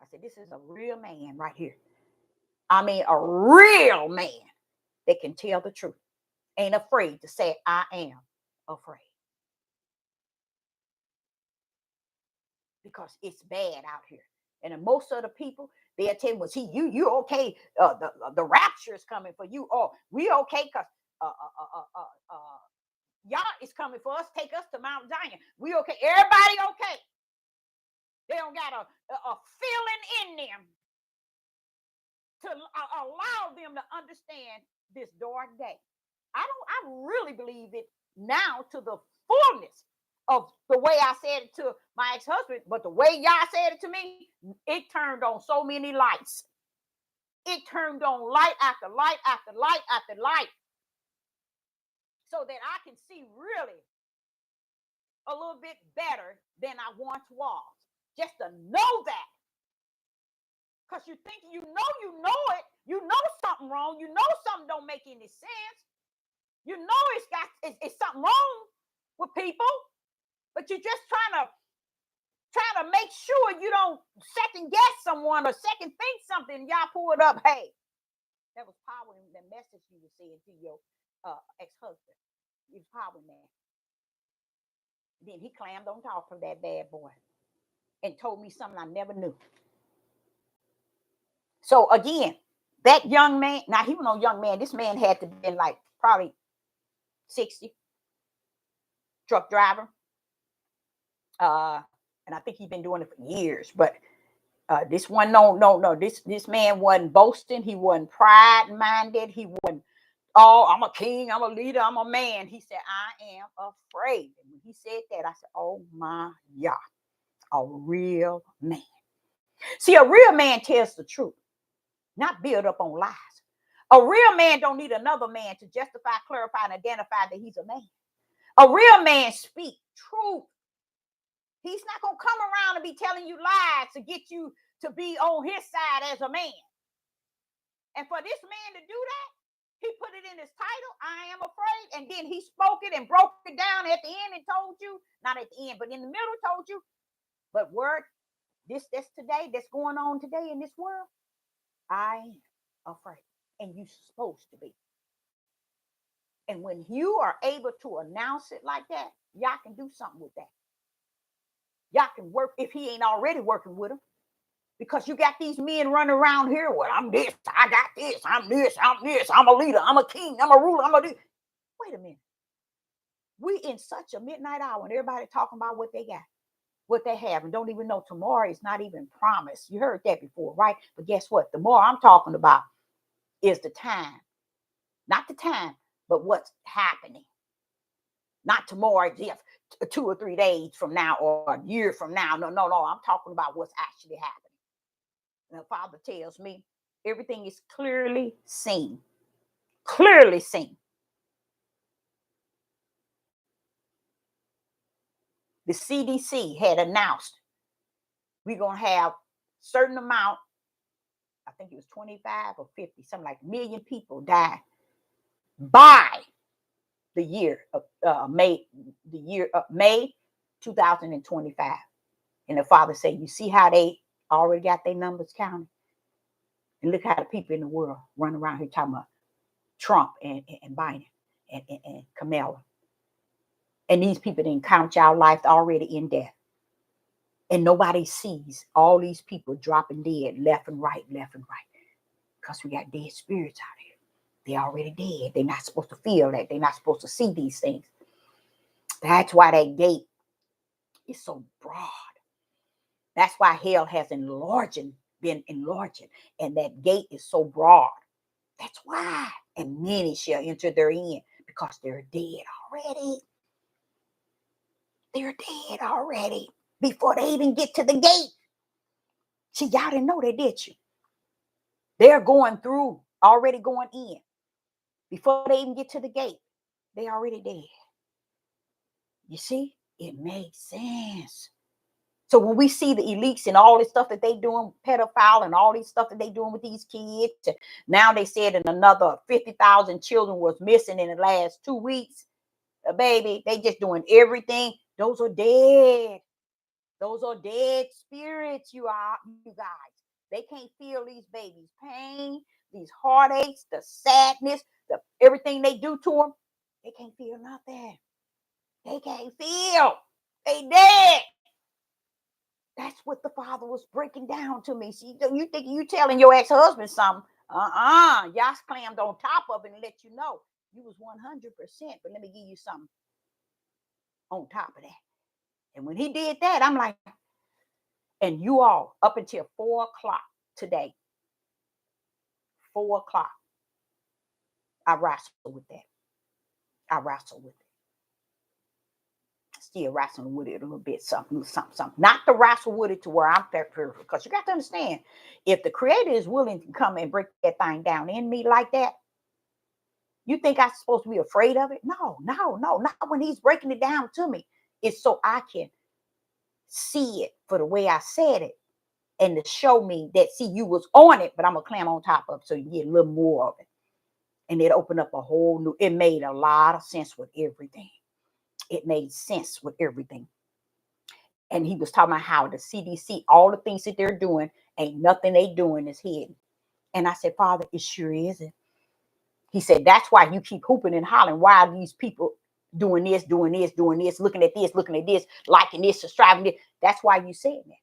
I said, this is a real man right here. I mean, a real man that can tell the truth. Ain't afraid to say, I am afraid. Because it's bad out here. And most of the people, they'll tell you, well, see, you okay. The rapture is coming for you. Oh, we okay because Yah is coming for us. Take us to Mount Zion. We okay. Everybody okay. They don't got a feeling in them to allow them to understand this dark day. I really believe it now to the fullness of the way I said it to my ex-husband, but the way y'all said it to me, it turned on so many lights. It turned on light after light after light after light, so that I can see really a little bit better than I once was. Just to know that. Because you think you know it, you know something wrong, you know something don't make any sense. You know it's something wrong with people, but you're just trying to make sure you don't second guess someone or second think something. Y'all pull it up. Hey, that was power in the message you were saying to your ex-husband. It was power in that. Then he clammed on top of that bad boy and told me something I never knew. So again, that young man, now he was no young man. This man had to be like probably 60, truck driver. And I think he's been doing it for years. But this one, no. This man wasn't boasting. He wasn't pride-minded. He wasn't, oh, I'm a king, I'm a leader, I'm a man. He said, I am afraid. And when he said that, I said, oh my Yah, a real man. See, a real man tells the truth, not build up on lies. A real man don't need another man to justify, clarify, and identify that he's a man. A real man speaks truth. He's not going to come around and be telling you lies to get you to be on his side as a man. And for this man to do that, he put it in his title, I am afraid. And then he spoke it and broke it down at the end and told you, not at the end, but in the middle told you, but word, that's today, that's going on today in this world, I am afraid. And you're supposed to be. And when you are able to announce it like that, y'all can do something with that. Y'all can work if he ain't already working with him. Because you got these men running around here. Well, I'm this, I got this, I'm this, I'm a leader, I'm a king, I'm a ruler, I'm a this. Wait a minute. We in such a midnight hour and everybody talking about what they got, what they have, and don't even know tomorrow is not even promised. You heard that before, right? But guess what? The more I'm talking about is the time. Not the time, but what's happening. Not tomorrow, yes, 2 or 3 days from now or a year from now. No. I'm talking about what's actually happening. And the Father tells me everything is clearly seen. Clearly seen. The CDC had announced we're going to have certain amount, I think it was 25 or 50, something like million people die by the year of May 2025. And the Father said, you see how they already got their numbers counted? And look how the people in the world run around here talking about Trump and Biden and Kamala. And these people didn't count y'all life already in death. And nobody sees all these people dropping dead left and right. Because we got dead spirits out here. They're already dead. They're not supposed to feel that. They're not supposed to see these things. That's why that gate is so broad. That's why hell has been enlarging, and that gate is so broad. That's why. And many shall enter therein, because they're dead already. They're dead already before they even get to the gate. See, y'all didn't know that, did you? They're going through, already going in. Before they even get to the gate, they already dead. You see, it makes sense. So when we see the elites and all this stuff that they doing, pedophile and all these stuff that they doing with these kids, now they said in another 50,000 children was missing in the last 2 weeks. Baby, they just doing everything. Those are dead. Those are dead spirits, you guys. They can't feel these babies' pain, these heartaches, the sadness, everything they do to them. They can't feel nothing. They can't feel. They dead. That's what the Father was breaking down to me. See, you think you telling your ex-husband something? Y'all clammed on top of it and let you know you was 100%. But let me give you something on top of that. And when he did that, I'm like, and you all up until 4 o'clock today, 4 o'clock, I wrestled with that. I wrestled with it. Still wrestling with it a little bit, something. Not to wrestle with it to where I'm perfect, because you got to understand, if the Creator is willing to come and break that thing down in me like that, you think I'm supposed to be afraid of it? No, not when He's breaking it down to me. It's so I can see it for the way I said it, and to show me that, see, you was on it, but I'm gonna climb on top of it so you get a little more of it. And it opened up a whole new, it made a lot of sense with everything. It made sense with everything. And he was talking about how the CDC, all the things that they're doing, ain't nothing they doing is hidden. And I said, Father, it sure isn't. He said, that's why you keep hooping and hollering. Why are these people doing this, looking at this, liking this, subscribing this? That's why you said that.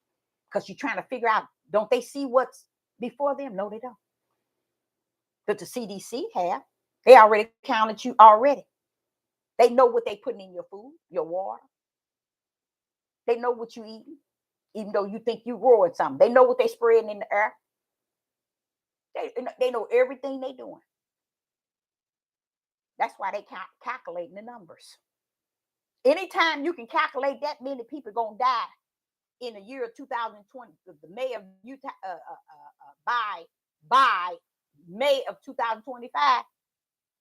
Because you're trying to figure out, don't they see what's before them? No, they don't. But the CDC have. They already counted you already. They know what they putting in your food, your water. They know what you eating, even though you think you growing something. They know what they spreading in the air. They know everything they doing. That's why they calculating the numbers. Anytime you can calculate that many people gonna die in the year of 2020, the May of Utah, by May of 2025,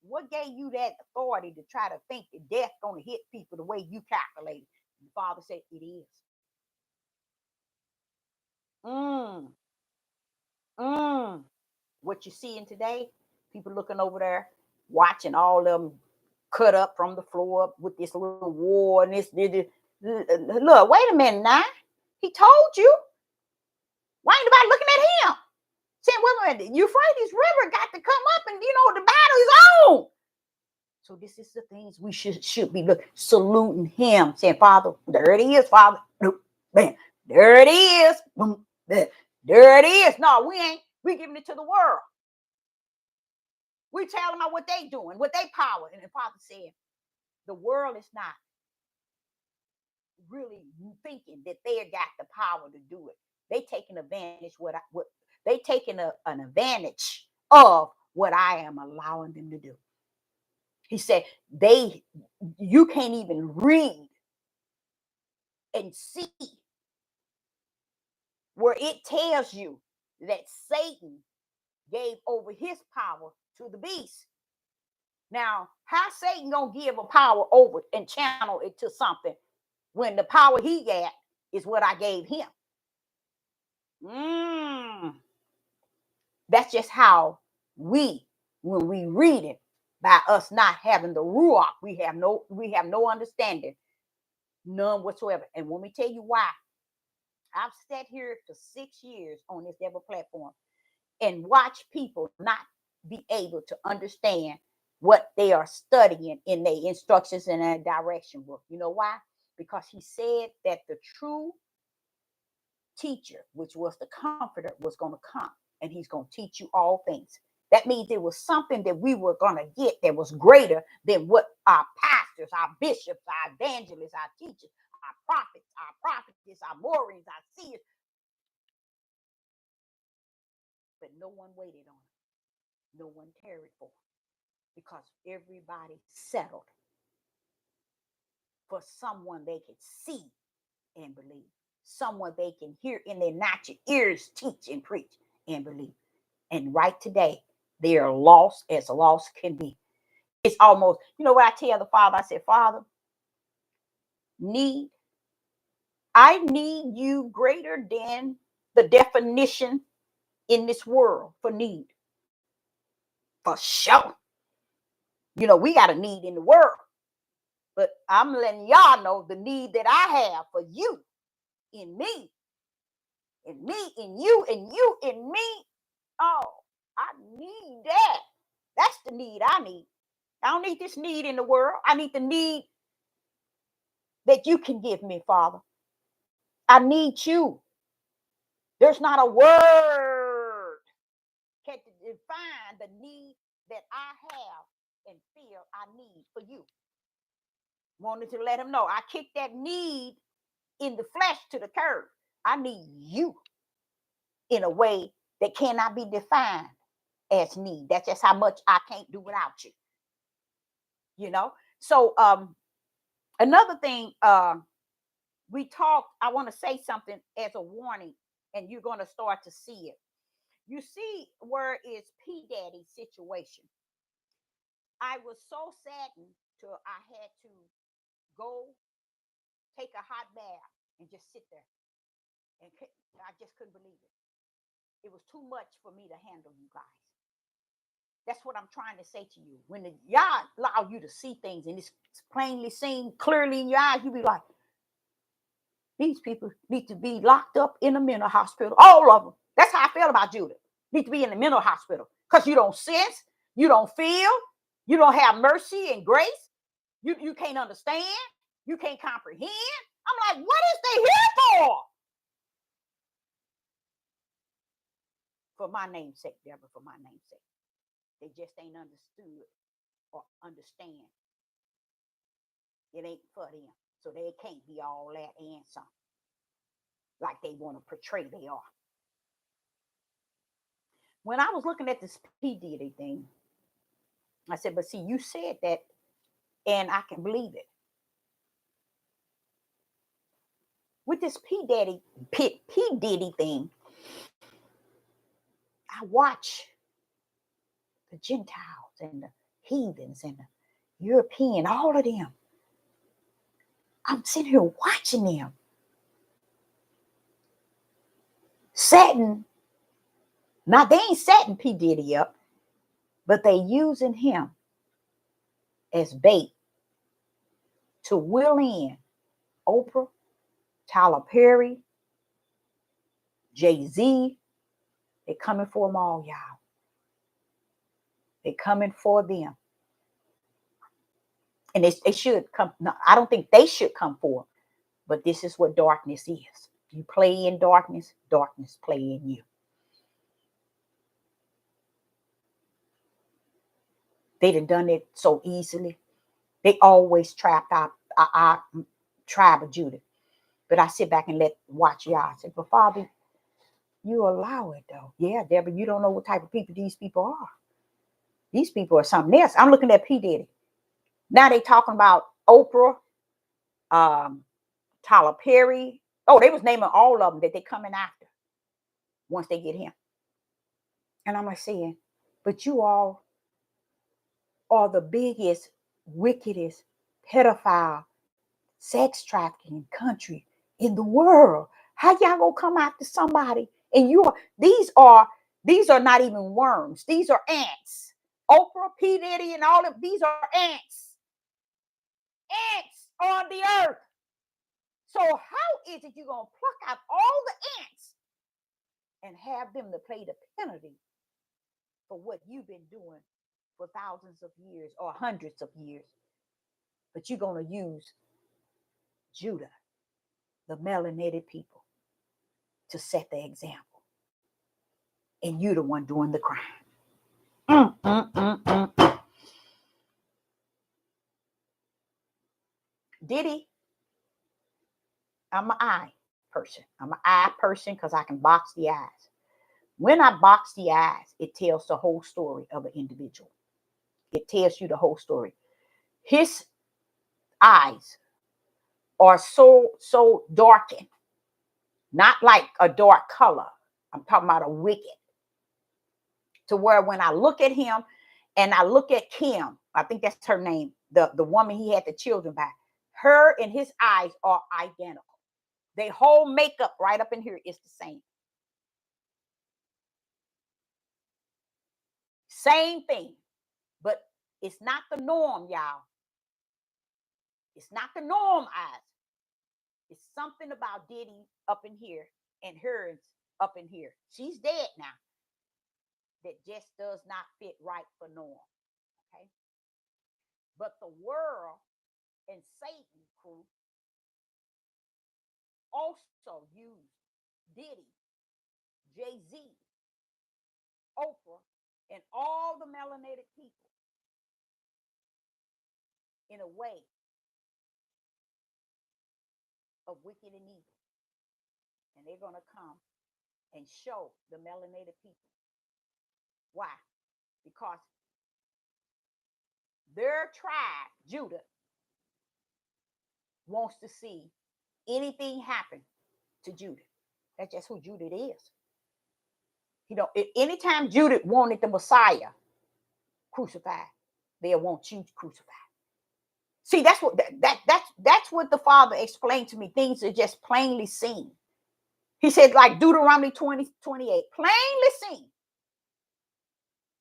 what gave you that authority to try to think that death gonna hit people the way you calculate? The Father said it is. What you're seeing today, people looking over there, watching all of them cut up from the floor with this little war and this. Look, wait a minute now. He told you. Why ain't nobody looking at him? Saying, wait a minute, Euphrates River got to come up, and the battle is on. So this is the things we should be saluting him, saying, Father, there it is, Father. Man, there it is. There it is. No, we ain't. We giving it to the world. We tell them what they doing, what they power. And the Father said, the world is not really thinking that they got the power to do it. They taking advantage they taking an advantage of what I am allowing them to do. He said, you can't even read and see where it tells you that Satan gave over his power to the beast. Now, how Satan gonna give a power over and channel it to something when the power he got is what I gave him? That's just how when we read it, by us not having the ruach, we have no understanding, none whatsoever. And let me tell you why. I've sat here for 6 years on this devil platform and watch people not be able to understand what they are studying in their instructions and their direction book. You know why? Because he said that the true teacher, which was the comforter, was going to come, and he's going to teach you all things. That means there was something that we were going to get that was greater than what our pastors, our bishops, our evangelists, our teachers, our prophets, our prophetess, our Maureen, our seers, but no one waited on it. No one tarried for it because everybody settled for someone they could see and believe, someone they can hear in their natural ears teach and preach and believe. And right today, they are lost as lost can be. It's almost, you know what I tell the Father? I said, Father, I need you greater than the definition in this world for need. For sure. You know, we got a need in the world. But I'm letting y'all know the need that I have for you, in me, in you, and you in me. Oh, I need that. That's the need I need. I don't need this need in the world. I need the need that you can give me, Father. I need you. There's not a word can define the need that I have and feel I need for you. Wanted to let him know I kicked that need in the flesh to the curb. I need you in a way that cannot be defined as need. That's just how much I can't do without you. You know? So another thing, we talked, I want to say something as a warning, and you're going to start to see it. You see where is P Daddy's situation. I was so saddened till I had to go take a hot bath and just sit there. And I just couldn't believe it. It was too much for me to handle, you guys. That's what I'm trying to say to you. When the y'all allow you to see things and it's plainly seen clearly in your eyes, you be like, these people need to be locked up in a mental hospital. All of them. That's how I feel about Judah. Need to be in the mental hospital because you don't sense, you don't feel, you don't have mercy and grace. You can't understand, you can't comprehend. I'm like, what is they here for? For my name's sake, Deborah, for my name's sake. They just ain't understood or understand. It ain't for them. So they can't be all that and some. Like they want to portray they are. When I was looking at this P. Diddy thing, I said, but see, you said that, and I can believe it. With this P. Diddy thing, I watch the Gentiles and the heathens and the European, all of them. I'm sitting here watching them. Setting, now they ain't setting P. Diddy up, but they using him as bait to will in Oprah, Tyler Perry, Jay-Z. They coming for them all, y'all. They coming for them. And they should come. No, I don't think they should come for them. But this is what darkness is. You play in darkness, darkness play in you. They done it so easily. They always trapped our tribe of Judah. But I sit back and watch y'all. I said, but Father, you allow it though. Yeah, Deborah, you don't know what type of people these people are. These people are something else. I'm looking at P. Diddy. Now they talking about Oprah, Tyler Perry. Oh, they was naming all of them that they coming after once they get him. And I'm like saying, but you all are the biggest, wickedest, pedophile, sex trafficking country in the world. How y'all gonna come after somebody? And these are not even worms. These are ants. Oprah, P. Diddy, and all of these are ants. Ants on the earth. So how is it you're gonna pluck out all the ants and have them to pay the penalty for what you've been doing for thousands of years or hundreds of years? But you're gonna use Judah, the melanated people, to set the example. And you're the one doing the crime. Diddy, I'm an eye person. I'm an eye person because I can box the eyes. When I box the eyes, it tells the whole story of an individual. It tells you the whole story. His eyes are so darkened, not like a dark color. I'm talking about a wicked. To where when I look at him and I look at Kim, I think that's her name, the woman he had the children by, her and his eyes are identical. Their whole makeup right up in here is the same. Same thing. But it's not the norm, y'all. It's not the norm eyes. It's something about Diddy up in here and hers up in here. She's dead now. That just does not fit right for norm. Okay. But the world and Satan crew also used Diddy, Jay-Z, Oprah, and all the melanated people in a way of wicked and evil. And they're going to come and show the melanated people. Why? Because their tribe, Judah, wants to see anything happen to Judah. That's just who Judah is. You know, anytime Judah wanted the Messiah crucified, they'll want you crucified. See, that's what that's what the Father explained to me. Things are just plainly seen. He said, like Deuteronomy 20:28, plainly seen.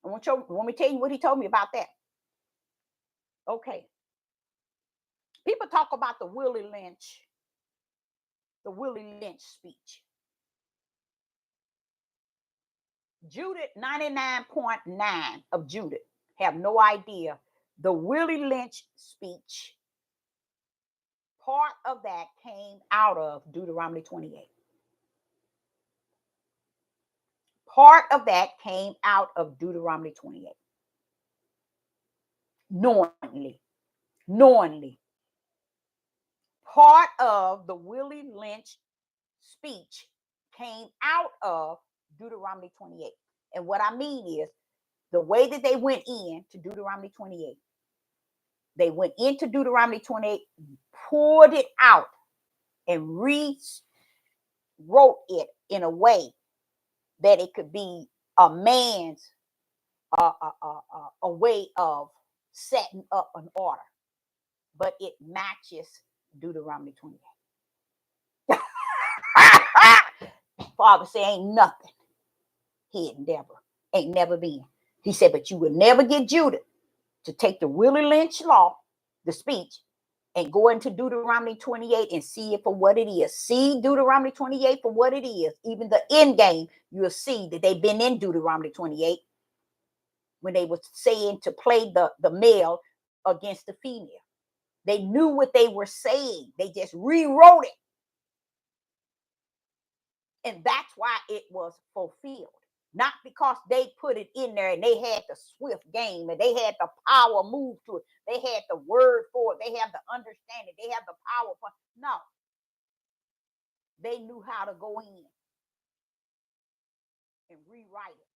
I want me to tell you what he told me about that. Okay. People talk about the Willie Lynch speech. Judith, 99.9 of Judith have no idea the Willie Lynch speech, part of that came out of Deuteronomy 28. Part of that came out of Deuteronomy 28. Knowingly. Part of the Willie Lynch speech came out of Deuteronomy 28. And what I mean is the way that they went in to Deuteronomy 28. They went into Deuteronomy 28, poured it out, and rewrote it in a way that it could be a man's a way of setting up an order, but it matches Deuteronomy 28. Father say ain't nothing hidden, Deborah. Ain't never been. He said, but you will never get Judah to take the Willie Lynch law, the speech, and go into Deuteronomy 28 and see it for what it is. See Deuteronomy 28 for what it is. Even the end game, you'll see that they've been in Deuteronomy 28 when they were saying to play the male against the female. They knew what they were saying. They just rewrote it. And that's why it was fulfilled. Not because they put it in there and they had the swift game and they had the power move to it. They had the word for it. They have the understanding. They have the power for it. No. They knew how to go in and rewrite it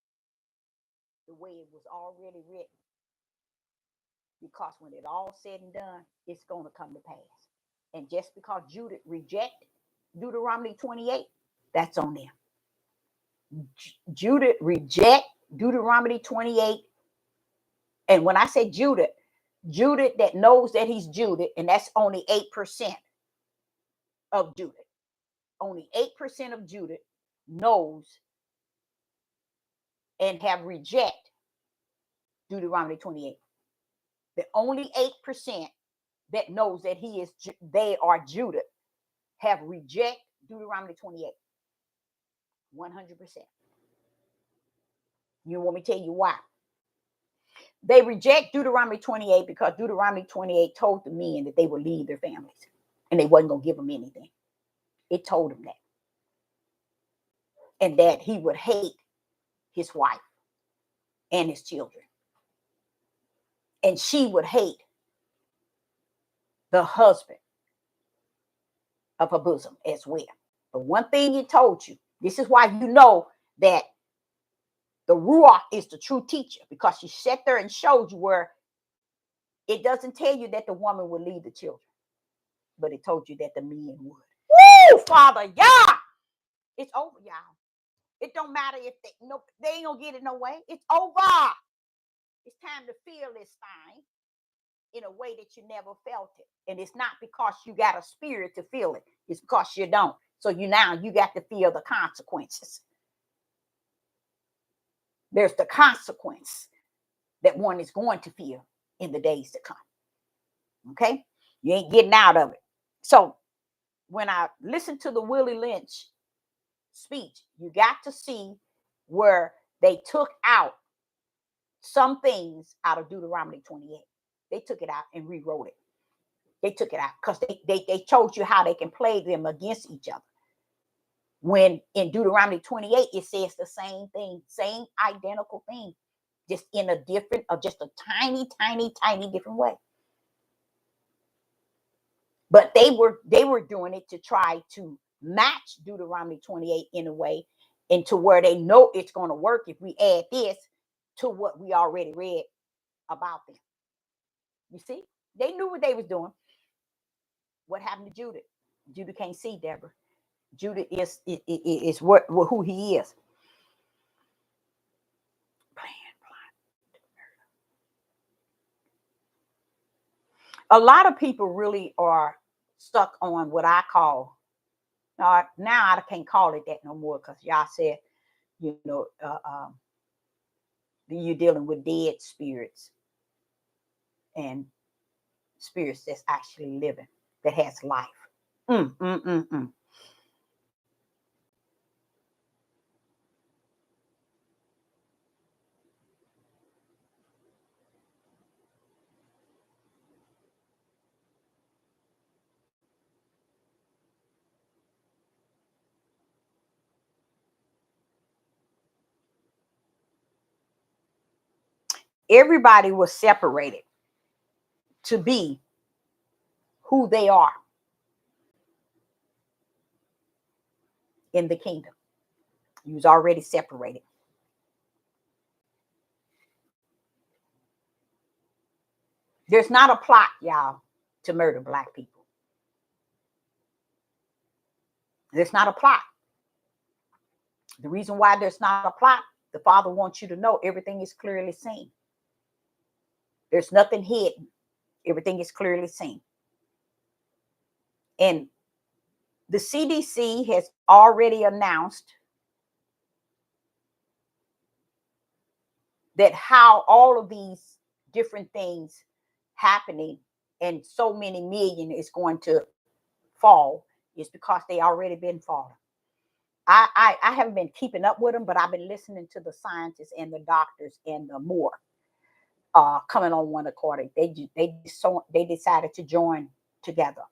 the way it was already written. Because when it all said and done, it's going to come to pass. And just because Judah rejected Deuteronomy 28, that's on them. Judah reject Deuteronomy 28. And when I say Judah that knows that he's Judah, and that's only 8% of Judah. Only 8% of Judah knows and have reject Deuteronomy 28. The only 8% that knows that they are Judah have reject Deuteronomy 28. 100%. You want me to tell you why? They reject Deuteronomy 28 because Deuteronomy 28 told the men that they would leave their families and they wasn't going to give them anything. It told them that. And that he would hate his wife and his children. And she would hate the husband of her bosom as well. But one thing it told you, this is why you know that The Ruach is the true teacher, because she sat there and showed you where it doesn't tell you that the woman will leave the children, but it told you that the men would. Woo, Father, yeah, it's over, y'all. It don't matter if they ain't gonna get it no way. It's over. It's time to feel this thing in a way that you never felt it. And it's not because you got a spirit to feel it. It's because you don't. So you got to feel the consequences. There's the consequence that one is going to feel in the days to come. Okay? You ain't getting out of it. So when I listen to the Willie Lynch speech, you got to see where they took out some things out of Deuteronomy 28. They took it out and rewrote it. They took it out because they told you how they can play them against each other. When in Deuteronomy 28, it says the same thing, same identical thing, just in a different, or just a tiny, tiny, tiny different way. But they were doing it to try to match Deuteronomy 28 in a way, into where they know it's going to work if we add this to what we already read about them. You see, they knew what they was doing. What happened to Judah? Judah can't see, Deborah. Judah is who he is. A lot of people really are stuck on what I call, now I can't call it that no more, because y'all said, you're dealing with dead spirits and spirits that's actually living, that has life. Everybody was separated to be who they are in the kingdom. You was already separated. There's not a plot, y'all, to murder Black people. There's not a plot. The reason why there's not a plot, the Father wants you to know everything is clearly seen. There's nothing hidden. Everything is clearly seen. And the CDC has already announced that how all of these different things happening and so many million is going to fall is because they already been falling. I haven't been keeping up with them, but I've been listening to the scientists and the doctors and the more coming on one accord. They decided to join together,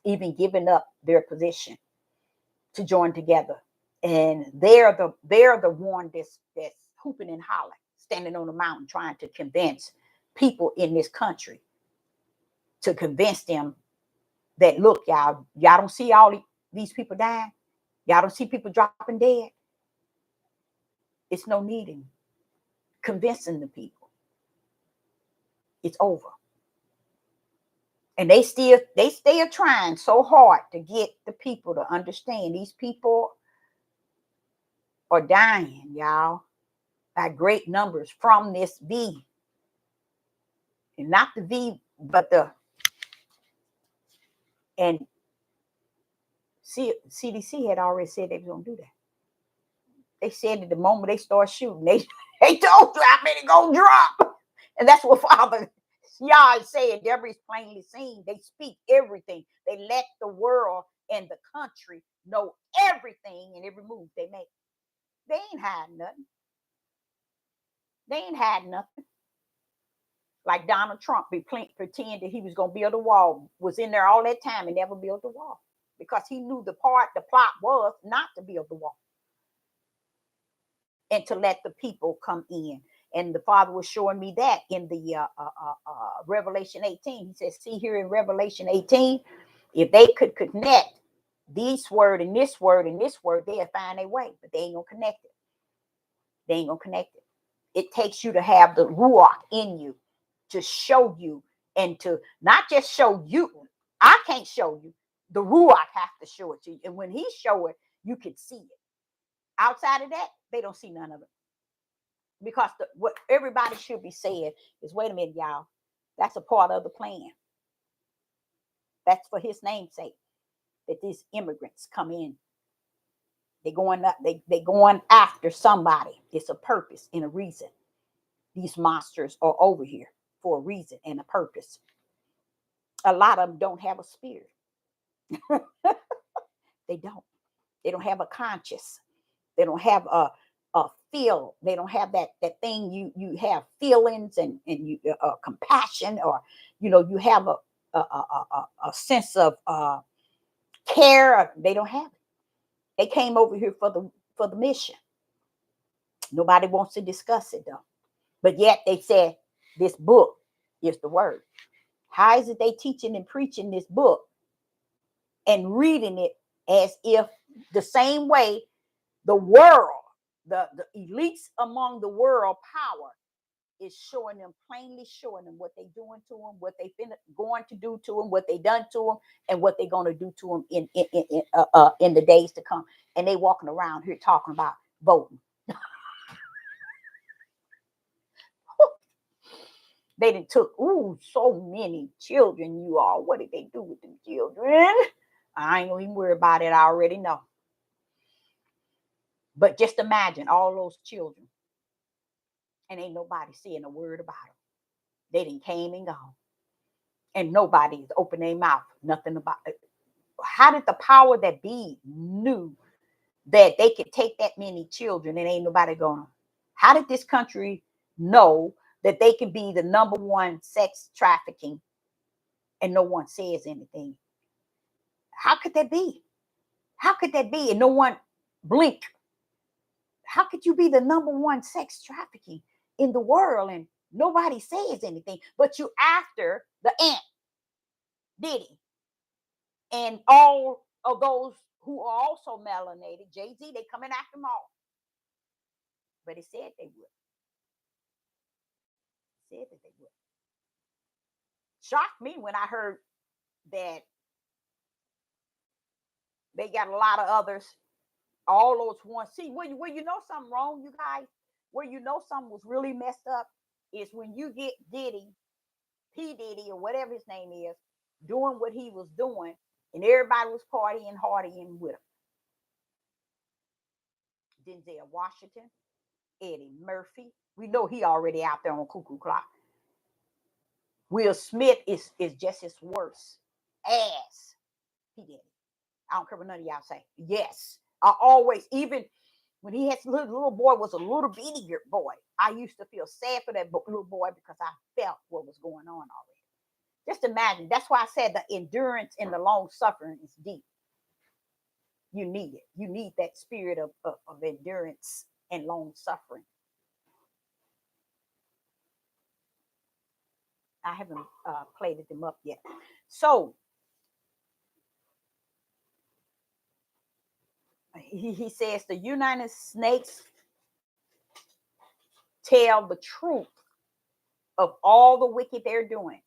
even giving up their position to join together. And they're the one that's hooping and hollering, standing on the mountain, trying to convince people in this country, to convince them that, look, y'all don't see all these people dying. Y'all don't see people dropping dead. It's no need in convincing the people. It's over. And they still trying so hard to get the people to understand these people are dying, y'all, by great numbers from this V. And not the V, but and CDC had already said they were going to do that. They said at the moment they start shooting, they told you how many gonna drop. And that's what Father Yah said. Deborah is plainly seen. They speak everything. They let the world and the country know everything and every move they make. They ain't hiding nothing. They ain't hiding nothing. Like Donald Trump pretend that he was going to build a wall, was in there all that time and never built a wall, because he knew the plot was not to build the wall and to let the people come in. And the Father was showing me that in the Revelation 18. He says, see here in Revelation 18, if they could connect this word and this word and this word, they'll find their way, but they ain't gonna connect it. They ain't gonna connect it. It takes you to have the ruach in you to show you, and to not just show you. I can't show you. The ruach has to show it to you. And when he show it, you can see it. Outside of that, they don't see none of it. Because what everybody should be saying is, wait a minute, y'all. That's a part of the plan. That's for his name's sake, that these immigrants come in. They're going up, they going after somebody. It's a purpose and a reason. These monsters are over here for a reason and a purpose. A lot of them don't have a spirit. They don't. They don't have a conscience. They don't have a feel. They don't have that thing. You have feelings and you compassion, or you have a sense of care. They don't have it. They came over here for the mission. Nobody wants to discuss it though. But yet they said this book is the word. How is it they teaching and preaching this book and reading it as if the same way the world, the elites among the world power is showing them, plainly showing them what they doing to them, what they been going to do to them, what they done to them, and what they're going to do to them in the days to come. And they walking around here talking about voting. They done took so many children, you all. What did they do with them children? I ain't gonna even worry about it. I already know. But just imagine all those children, and ain't nobody saying a word about them. They done came and gone, and nobody's opened their mouth. Nothing about it. How did the power that be knew that they could take that many children and ain't nobody going? How did this country know that they can be the number one sex trafficking and no one says anything? How could that be? How could that be? And no one blink. How could you be the number one sex trafficking in the world and nobody says anything? But you after the Ant, Diddy, and all of those who are also melanated, Jay-Z, they coming after them all. But it said they would. It said that they would. Shocked me when I heard that they got a lot of others. All those ones. See, where you know something wrong, you guys, where you know something was really messed up is when you get Diddy, P. Diddy, or whatever his name is, doing what he was doing, and everybody was partying, hardying with him. Denzel Washington, Eddie Murphy. We know he already out there on Cuckoo Clock. Will Smith is just as worse as P. Diddy. I don't care what none of y'all say. Yes. I always, even when he had little boy was a little bitty boy, I used to feel sad for that little boy because I felt what was going on already. Just imagine. That's why I said the endurance and the long suffering is deep. You need it. You need that spirit of endurance and long suffering. I haven't plated them up yet. So he says the United Snakes tell the truth of all the wicked they're doing.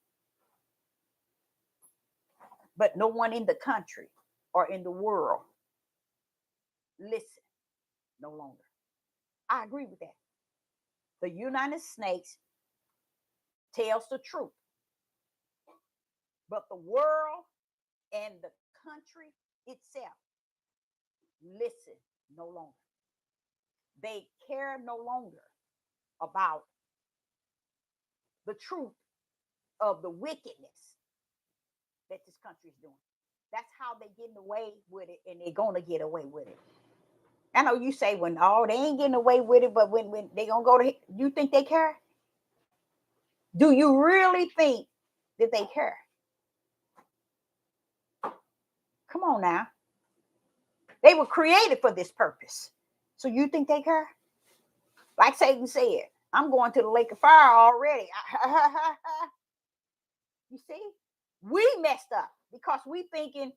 But no one in the country or in the world listen no longer. I agree with that. The United Snakes tells the truth. But the world and the country itself listen no longer. They care no longer about the truth of the wickedness that this country is doing. That's how they getting away with it, and they're gonna get away with it. I know you say when they ain't getting away with it, but when they gonna go to, you think they care? Do you really think that they care? Come on now. They were created for this purpose. So you think they care? Like Satan said, I'm going to the lake of fire already. You see? We messed up because we thinking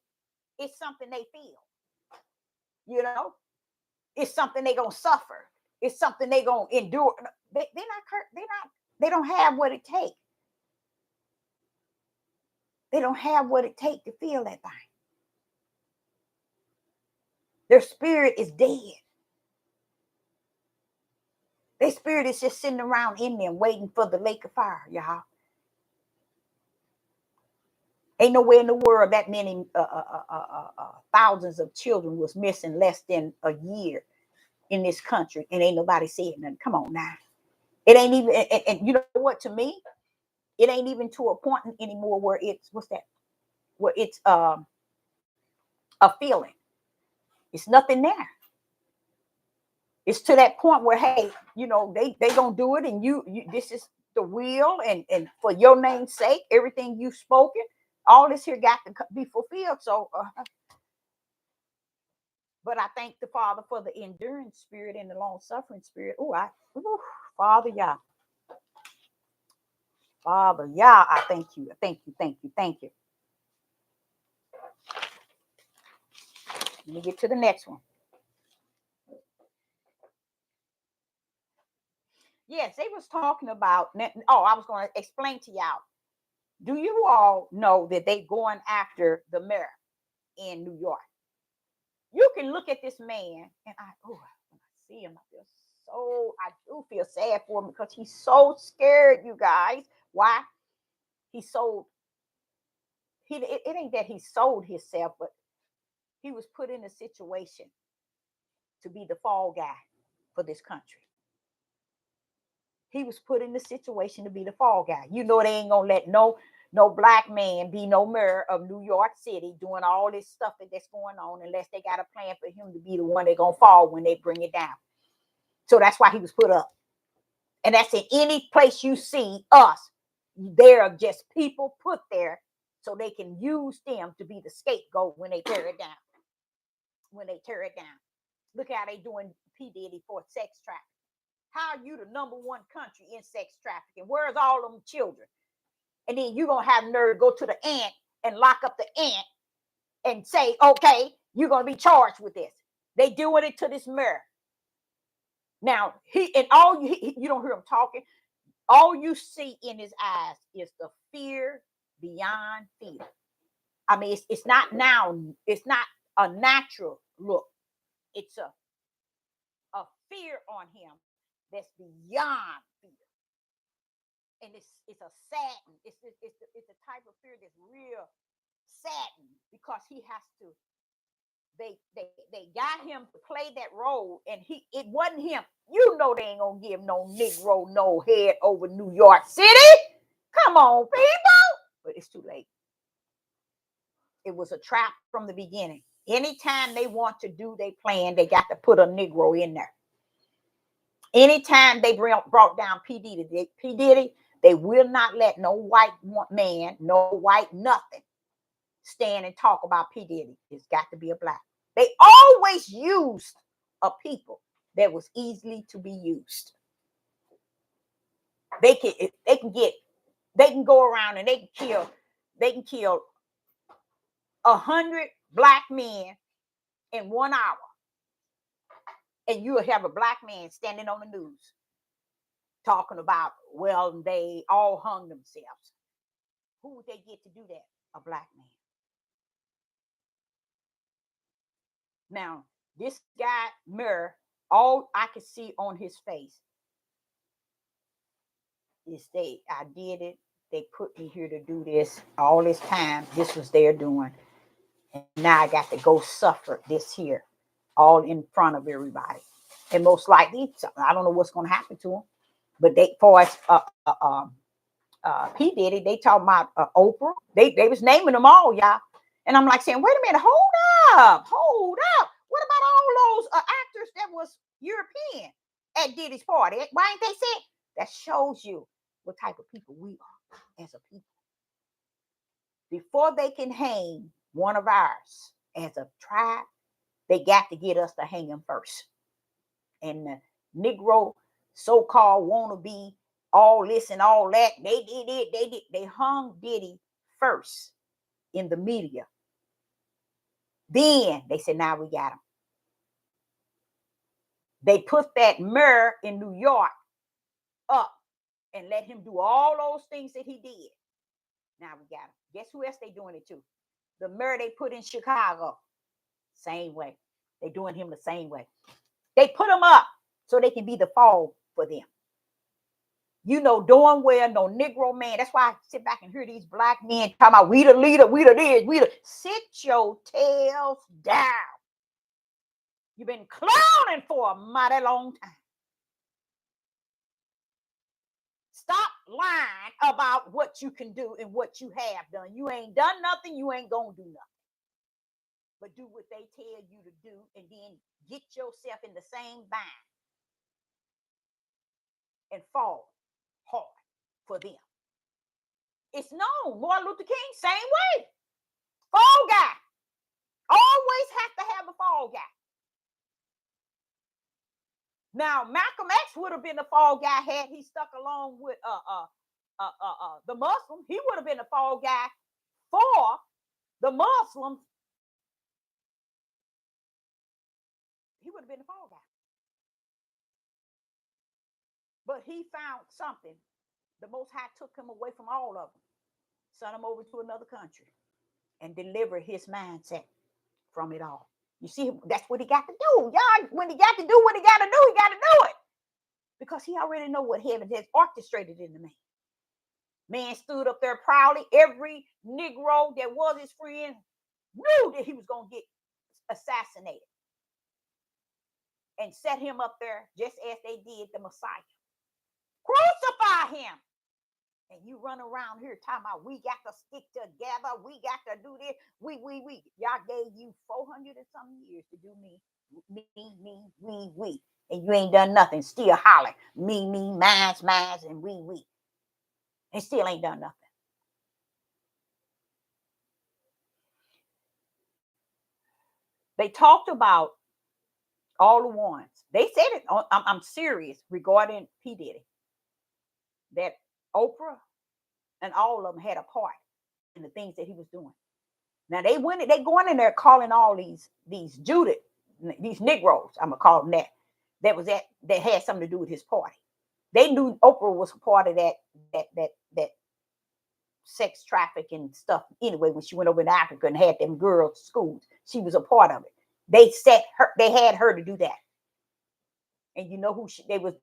it's something they feel. You know? It's something they gonna suffer. it's something they gonna endure. They're not hurt. They don't have what it takes. They don't have what it takes to feel that thing. Their spirit is dead. Their spirit is just sitting around in them waiting for the lake of fire, y'all. Ain't nowhere in the world that many thousands of children was missing less than a year in this country, and ain't nobody said nothing. Come on now. It ain't even, and you know what, to me, it ain't even to a point anymore where it's, what's that? Where it's a feeling. It's nothing there. It's to that point where, hey, you know, they gonna do it, and you this is the will, and for your name's sake, everything you've spoken, all this here got to be fulfilled. So, but I thank the Father for the endurance spirit and the long suffering spirit. Father, yeah. Father, yeah, I thank you. Thank you. Thank you. Thank you. Let me get to the next one. Yes, they was talking about, I was going to explain to y'all. Do you all know that they going after the mayor in New York? You can look at this man, and when I see him, I do feel sad for him because he's so scared, you guys. Why? It ain't that he sold himself, but he was put in a situation to be the fall guy for this country. He was put in the situation to be the fall guy. You know, they ain't gonna let no black man be no mayor of New York City doing all this stuff that's going on unless they got a plan for him to be the one they're gonna fall when they bring it down. So that's why he was put up. And that's in any place you see us. There are just people put there so they can use them to be the scapegoat when they tear it down. Look how they doing P. Diddy for sex trafficking. How are you the number one country in sex trafficking? Where's all them children? And then you're going to have nerve to go to the ant and lock up the ant and say, okay, you're going to be charged with this. They doing it to this mayor. Now, you don't hear him talking. All you see in his eyes is the fear beyond fear. I mean, it's not a natural look. It's a fear on him that's beyond fear. And it's a sadden. It's a type of fear that's real saddened because he has to. They got him to play that role, and it wasn't him. You know they ain't gonna give no Negro no head over New York City. Come on, people. But it's too late. It was a trap from the beginning. Anytime they want to do their plan, they got to put a Negro in there. Anytime they brought down P. Diddy, they will not let no white man, no white nothing, stand and talk about P. Diddy. It's got to be a black. They always used a people that was easily to be used. They can go around and they can kill 100 black men in 1 hour. And you'll have a black man standing on the news talking about, well, they all hung themselves. Who would they get to do that? A black man. Now, this guy, Murr, all I could see on his face is I did it. They put me here to do this all this time. This was their doing. And now I got to go suffer this here all in front of everybody. And most likely, I don't know what's going to happen to him. But for us, P. Diddy, they talking about Oprah. They was naming them all, y'all. And I'm like saying, wait a minute, hold up. What about all those actors that was European at Diddy's party? Why ain't they said? That shows you what type of people we are as a people. Before they can hang one of ours as a tribe, they got to get us to hang them first. And the Negro so-called wannabe, all this and all that, they did it. They hung Diddy first in the media. Then they said, now we got him. They put that mayor in New York up and let him do all those things that he did. Now we got him. Guess who else they doing it to? The mayor they put in Chicago. Same way. They doing him the same way. They put him up so they can be the fall for them. You know, doing well, no Negro man. That's why I sit back and hear these black men talking about we the leader, we the this, we the. Sit your tails down. You've been clowning for a mighty long time. Stop lying about what you can do and what you have done. You ain't done nothing. You ain't gonna do nothing. But do what they tell you to do and then get yourself in the same bind and fall hard for them. It's known. Martin Luther King, same way. Fall guy. Always have to have a fall guy. Now, Malcolm X would have been the fall guy had he stuck along with the Muslims. He would have been the fall guy for the Muslims. He would have been the fall guy. But he found something. The Most High took him away from all of them, sent him over to another country, and delivered his mindset from it all. You see, that's what he got to do. Y'all, when he got to do what he got to do, he got to do it. Because he already know what heaven has orchestrated in the man. Man stood up there proudly. Every Negro that was his friend knew that he was going to get assassinated. And set him up there just as they did the Messiah. Crucify him. And you run around here talking about we got to stick together. We got to do this. We. Y'all gave you 400 and some years to do me, we. And you ain't done nothing. Still hollering. Me, mine's, and we. And still ain't done nothing. They talked about all the ones. They said it. I'm serious regarding P. Diddy. That Oprah and all of them had a part in the things that he was doing. Now they going in there calling all these Judith, these Negroes, I'm gonna call them that had something to do with his party. They knew Oprah was a part of that sex trafficking stuff anyway. When she went over to Africa and had them girls to schools, she was a part of it. They had her to do that. And you know who they was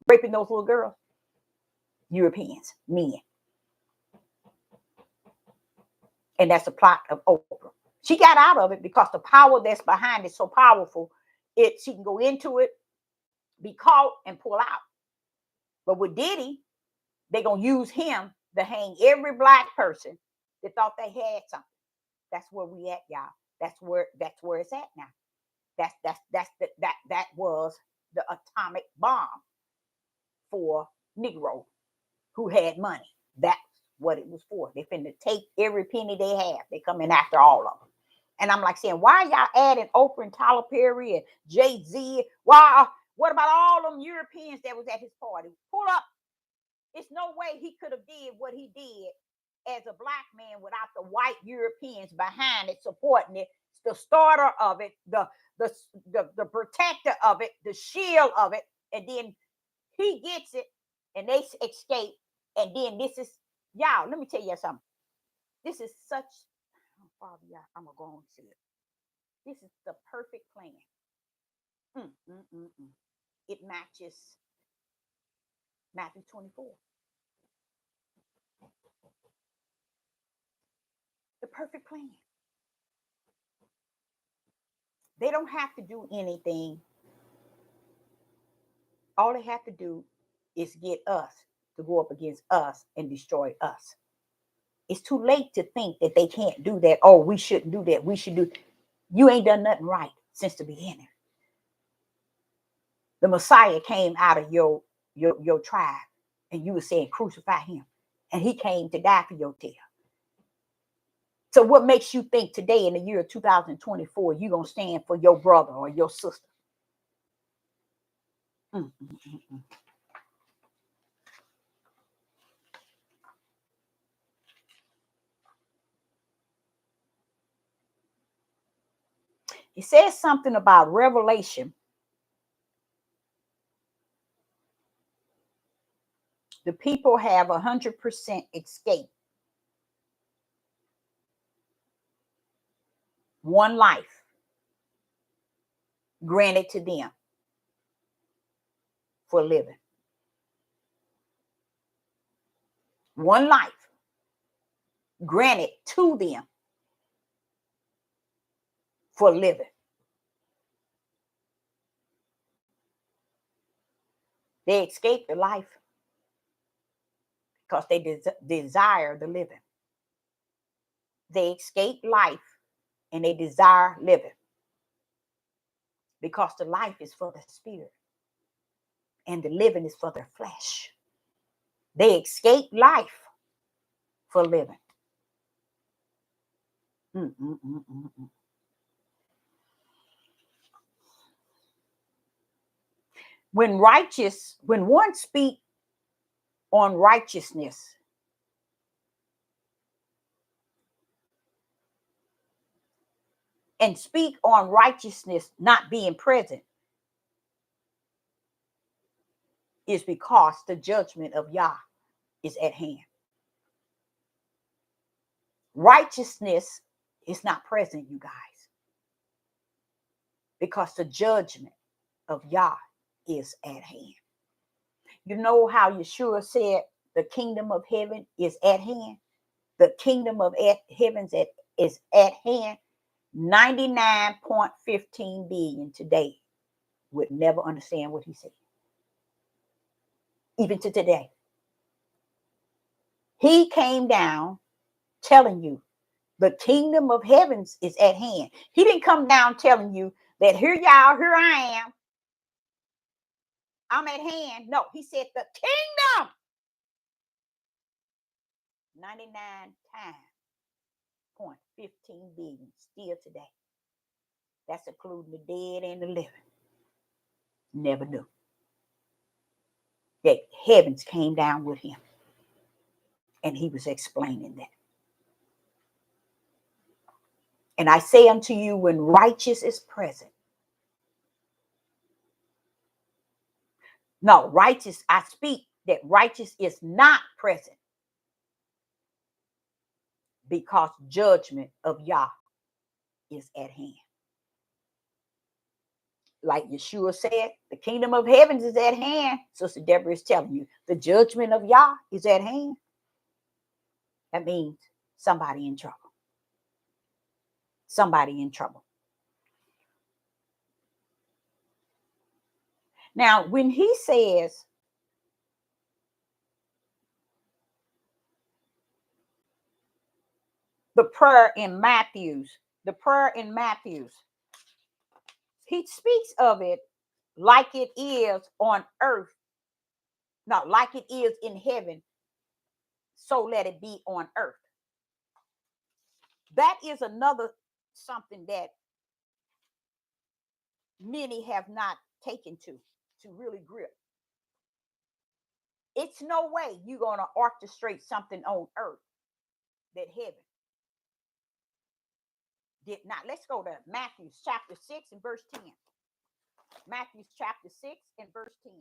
raping those little girls? Europeans, men. And that's the plot of Oprah. She got out of it because the power that's behind it is so powerful. She can go into it, be caught, and pull out. But with Diddy, they're gonna use him to hang every black person that thought they had something. That's where we at, y'all. That's where it's at now. That was the atomic bomb for Negro who had money. That's what it was for. They finna take every penny they have. They coming after all of them. And I'm like saying, why y'all adding Oprah and Tyler Perry and Jay-Z? Why? What about all them Europeans that was at his party? Pull up. It's no way he could have did what he did as a black man without the white Europeans behind it, supporting it, the starter of it, the protector of it, the shield of it, and then he gets it and they escape. And then this is, y'all, let me tell you something. This is such, oh, Father, y'all, I'm going to go on and see it. This is the perfect plan. It matches Matthew 24. The perfect plan. They don't have to do anything. All they have to do is get us to go up against us and destroy us. It's too late to think that they can't do that. Oh, we shouldn't do that. We should do. You ain't done nothing right since the beginning. The Messiah came out of your tribe, and you were saying crucify him, and he came to die for your tail. So what makes you think today in the year 2024 you're gonna stand for your brother or your sister? It says something about Revelation. The people have 100% escape. One life granted to them for living. One life granted to them for living. They escape the life because they desire the living. They escape life and they desire living because the life is for the spirit and the living is for their flesh. They escape life for living. When one speak on righteousness, and speak on righteousness not being present, is because the judgment of Yah is at hand. Righteousness is not present, you guys, because the judgment of Yah is at hand. You know how Yeshua said the kingdom of heaven is at hand? The kingdom of heaven is at hand. 99.15 billion today would never understand what he said. Even to today. He came down telling you the kingdom of heavens is at hand. He didn't come down telling you that here y'all, here I am. I'm at hand. No, he said the kingdom. 99 times 0.15 billion still today. That's including the dead and the living. Never knew that heavens came down with him. And he was explaining that. And I say unto you, when righteous is present. No, righteous, I speak that righteous is not present. Because judgment of Yah is at hand. Like Yeshua said, the kingdom of heavens is at hand. Sister Deborah is telling you, the judgment of Yah is at hand. That means somebody in trouble. Somebody in trouble. Now, when he says, the prayer in Matthew's, he speaks of it like it is on earth. No, like it is in heaven. So let it be on earth. That is another something that many have not taken to really grip. It's no way you're going to orchestrate something on earth that heaven did not. Let's go to Matthew chapter 6 and verse 10. Matthew chapter 6 and verse 10.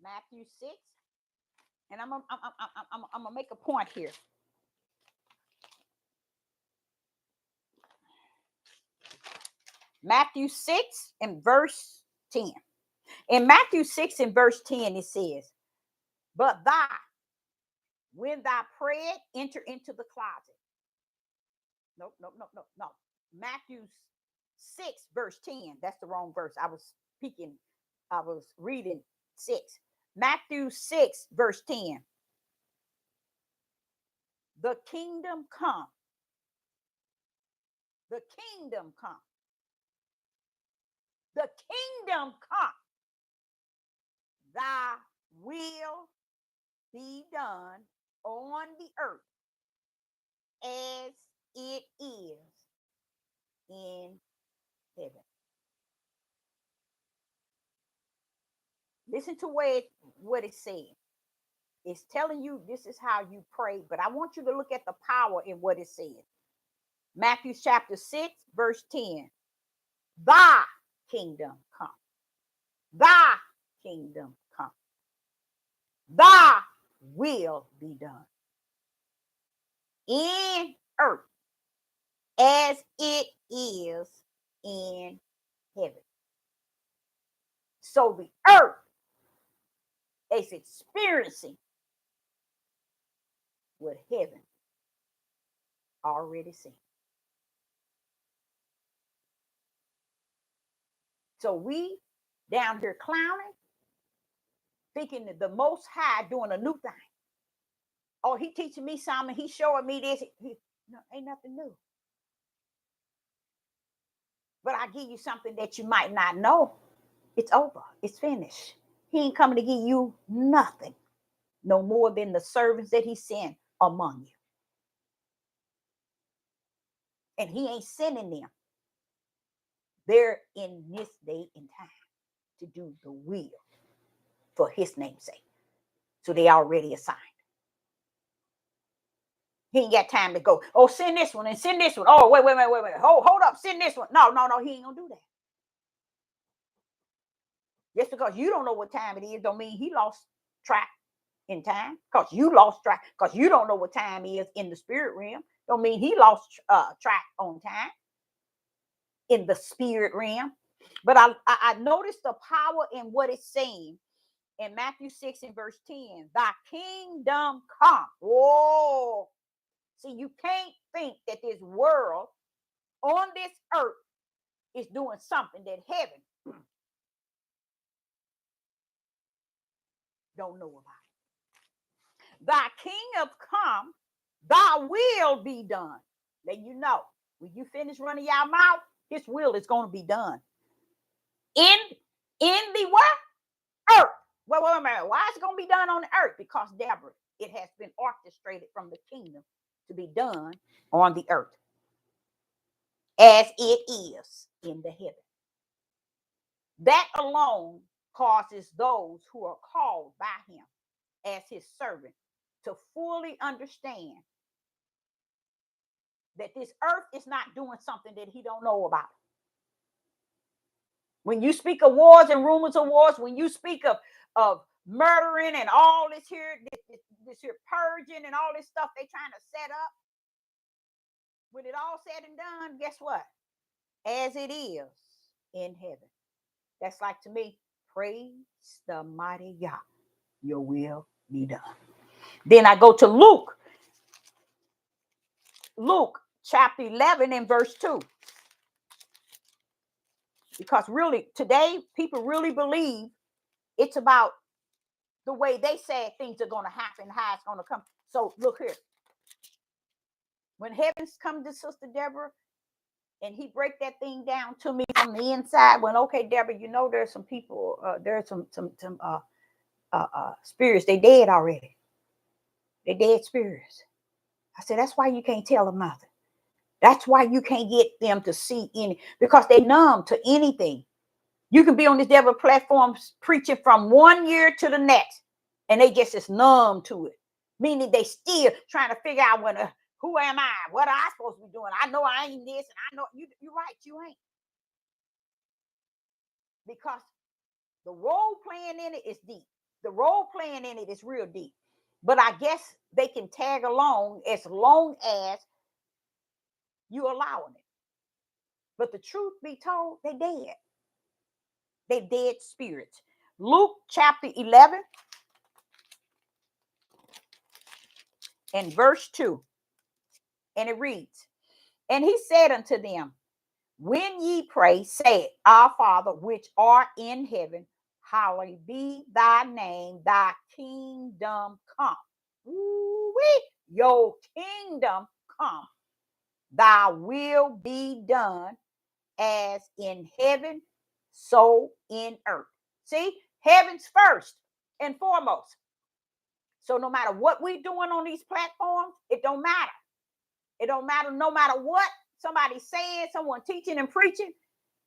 Matthew 6. And I'm gonna make a point here. Matthew 6 and verse 10. In Matthew 6 and verse 10, it says, but thou, when thou prayest, enter into the closet. No. Matthew 6 verse 10. That's the wrong verse. I was reading 6. Matthew 6 verse 10. The kingdom come. The kingdom come. The kingdom come. Thy will be done on the earth as it is in heaven. Listen to what it said. It's telling you this is how you pray, but I want you to look at the power in what it says. Matthew chapter 6, verse 10. Thy kingdom come. Thy kingdom come. Thy will be done in earth as it is in heaven. So the earth is experiencing what heaven already seen. So we down here clowning, thinking that the Most High doing a new thing. Oh, he teaching me something. He showing me this. No, ain't nothing new. But I give you something that you might not know. It's over. It's finished. He ain't coming to give you nothing, no more than the servants that he sent among you. And he ain't sending them. They're in this day and time to do the will for his name's sake. So they already assigned. He ain't got time to go, oh, send this one and send this one. Oh, wait. Hold up, send this one. No, he ain't gonna do that. Just because you don't know what time it is don't mean he lost track in time. Because you lost track, because you don't know what time is in the spirit realm, don't mean he lost track on time in the spirit realm. But I noticed the power in what it's saying in Matthew 6 and verse 10. Thy kingdom come. Oh, see, you can't think that this world on this earth is doing something that heaven don't know about. Thy kingdom come, thy will be done. Let you know, when you finish running your mouth, his will is going to be done. In the what? Earth. Wait a minute. Why is it going to be done on the earth? Because, Deborah, it has been orchestrated from the kingdom to be done on the earth as it is in the heaven. That alone causes those who are called by him as his servant to fully understand that this earth is not doing something that he don't know about. When you speak of wars and rumors of wars, when you speak of murdering and all this here purging and all this stuff they trying to set up, when it all said and done, guess what? As it is in heaven. That's like, to me, praise the mighty God. Your will be done. Then I go to Luke chapter 11 and verse 2. Because really, today, people really believe it's about the way they say things are going to happen, how it's going to come. So look here. When heavens come to Sister Deborah, and he break that thing down to me from the inside, when, okay, Deborah, you know, there's some people, there's some spirits, they dead already. They dead spirits. I said, that's why you can't tell them nothing. That's why you can't get them to see any, because they numb to anything. You can be on this devil platform preaching from 1 year to the next, and they just is numb to it. Meaning they still trying to figure out who am I? What am I supposed to be doing? I know I ain't this, and I know you're right, you ain't. Because the role playing in it is deep. The role playing in it is real deep. But I guess they can tag along as long as you allowing it. But the truth be told, they dead. They dead spirits. Luke chapter 11 and verse 2. And it reads, and he said unto them, when ye pray, say, our Father which art in heaven, hallowed be thy name, thy kingdom come. Ooh-wee. Your kingdom come. Thy will be done as in heaven, so in earth. See, heaven's first and foremost. So no matter what we're doing on these platforms, it don't matter. It don't matter no matter what somebody saying, someone teaching and preaching.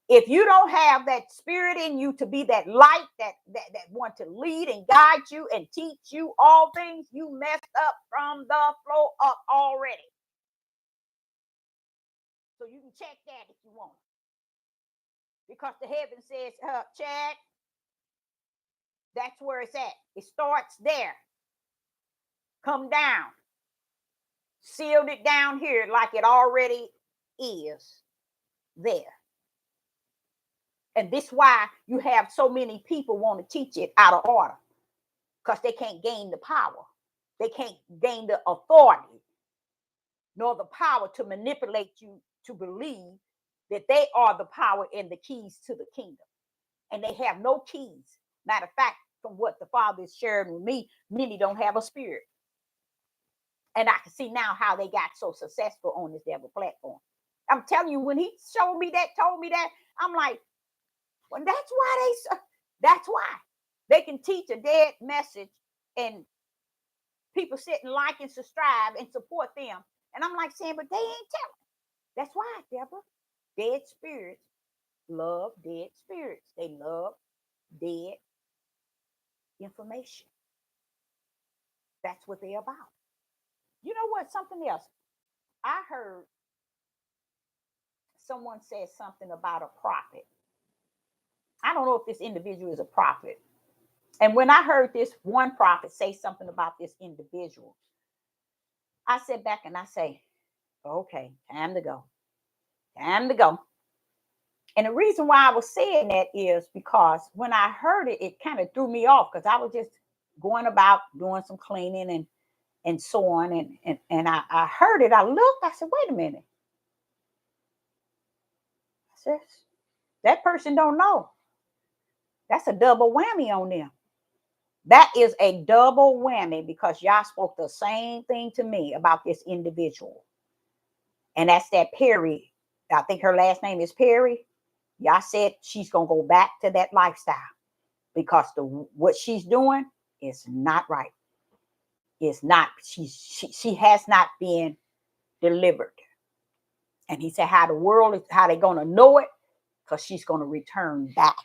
If you don't have that spirit in you to be that light that want to lead and guide you and teach you all things, you messed up from the flow up already. So you can check that if you want. Because the heaven says, Chad, that's where it's at. It starts there. Come down. Sealed it down here like it already is there. And this is why you have so many people want to teach it out of order. Because they can't gain the power. They can't gain the authority, nor the power to manipulate you to believe that they are the power and the keys to the kingdom. And they have no keys. Matter of fact, from what the Father is sharing with me, many don't have a spirit. And I can see now how they got so successful on this devil platform. I'm telling you, when he showed me that, told me that, I'm like, well, that's why they can teach a dead message and people sit and like and subscribe and support them. And I'm like saying, but they ain't telling. That's why, Deborah. Dead spirits love dead spirits. They love dead information. That's what they're about. You know what? Something else. I heard someone say something about a prophet. I don't know if this individual is a prophet. And when I heard this one prophet say something about this individual, I sit back and I say, okay, time to go. Time to go. And the reason why I was saying that is because when I heard it, it kind of threw me off because I was just going about doing some cleaning and so on. And I heard it. I looked, I said, wait a minute. I said, that person don't know. That's a double whammy on them. That is a double whammy because y'all spoke the same thing to me about this individual. And that's that Perry. I think her last name is Perry. Y'all said she's going to go back to that lifestyle because what she's doing is not right. It's not. She has not been delivered. And he said how the world is, how they're going to know it because she's going to return back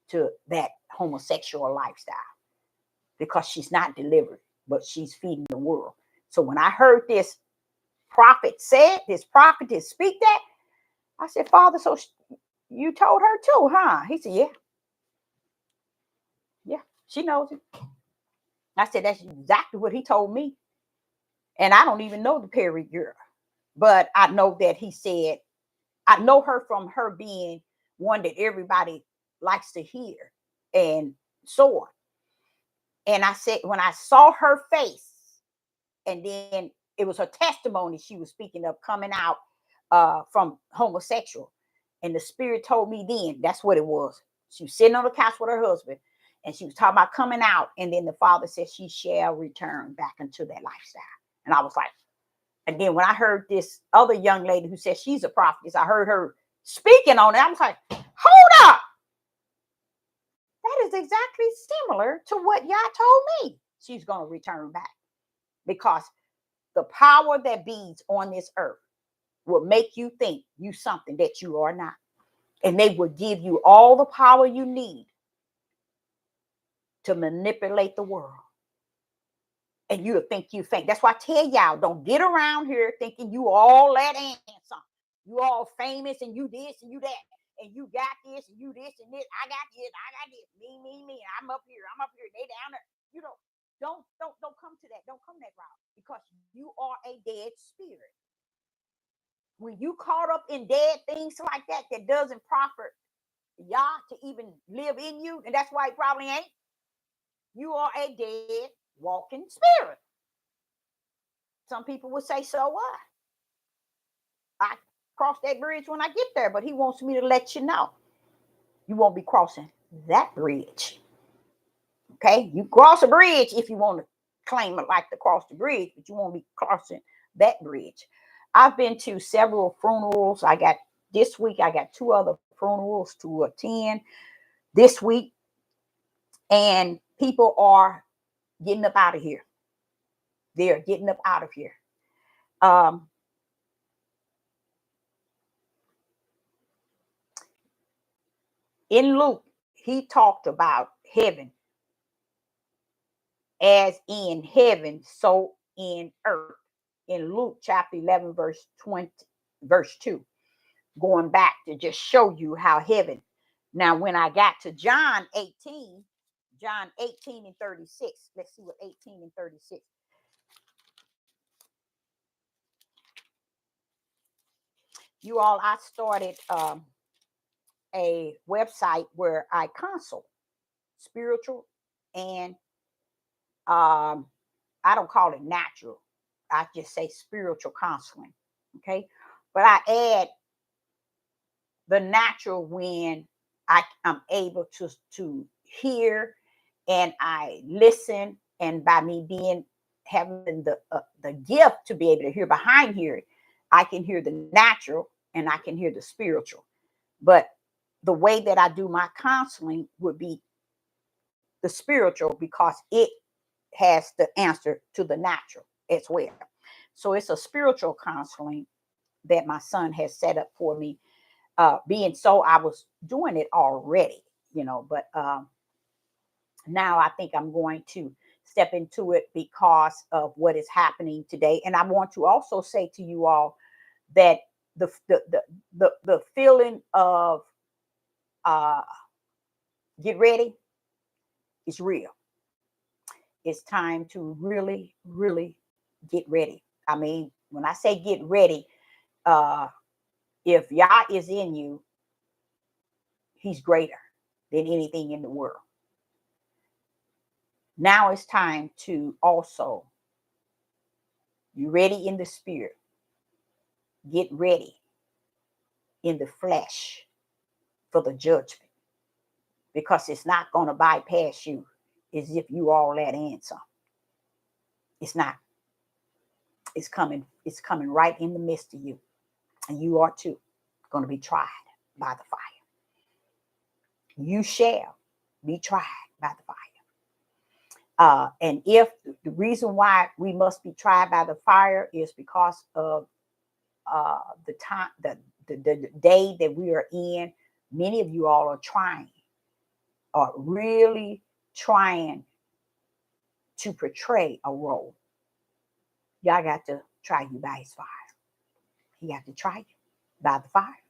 to that homosexual lifestyle because she's not delivered, but she's feeding the world. So when I heard this prophet speak that, I said, Father, so you told her too, huh? He said, yeah. Yeah, she knows it. I said, that's exactly what he told me. And I don't even know the Perry girl, but I know that he said, I know her from her being one that everybody likes to hear and so on. And I said, when I saw her face, and then it was her testimony she was speaking of coming out from homosexual. And the spirit told me then that's what it was. She was sitting on the couch with her husband and she was talking about coming out. And then the Father said she shall return back into that lifestyle. And I was like, and then when I heard this other young lady who said she's a prophetess, I heard her speaking on it. I was like, hold up. That is exactly similar to what y'all told me. She's going to return back because the power that beats on this earth will make you think you something that you are not. And they will give you all the power you need to manipulate the world. And you'll think you think. That's why I tell y'all, don't get around here thinking you all that and something. You all famous and you this and you that. And you got this and you this and this. I got this. I got this. Me. I'm up here. They down there. You know, don't come to that. Don't come that route because you are a dead spirit. When you caught up in dead things like that doesn't profit y'all to even live in you, and that's why it probably ain't. You are a dead walking spirit. Some people would say, so what? I cross that bridge when I get there, but he wants me to let you know. You won't be crossing that bridge. Okay? You cross a bridge if you want to claim it like to cross the bridge, but you won't be crossing that bridge. I've been to several funerals. This week, I got 2 other funerals to attend this week. And people are getting up out of here. They're getting up out of here. In Luke, he talked about heaven, as in heaven, so in earth. In Luke chapter 11, verse 20, verse 2, going back to just show you how heaven. Now, when I got to John 18, John 18 and 36, let's see what 18 and 36. You all, I started a website where I consult spiritual and I don't call it natural. I just say spiritual counseling. Okay. But I add the natural when am able to hear and I listen. And by me being having the gift to be able to hear behind hearing, I can hear the natural and I can hear the spiritual. But the way that I do my counseling would be the spiritual because it has the answer to the natural as well. So it's a spiritual counseling that my son has set up for me. Being so, I was doing it already, but now I think I'm going to step into it because of what is happening today. And I want to also say to you all that the feeling of uh, get ready is real. It's time to really, really get ready. I mean, when I say get ready, uh, if Yah is in you, he's greater than anything in the world. Now it's time to also, you ready in the spirit, get ready in the flesh for the judgment because it's not going to bypass you as if you all let in some. It's not. It's coming right in the midst of you. And you are too going to be tried by the fire. You shall be tried by the fire. And if the reason why we must be tried by the fire is because of the time, the day that we are in, many of you all are really trying to portray a role. Y'all got to try you by his fire. He got to try you by the fire.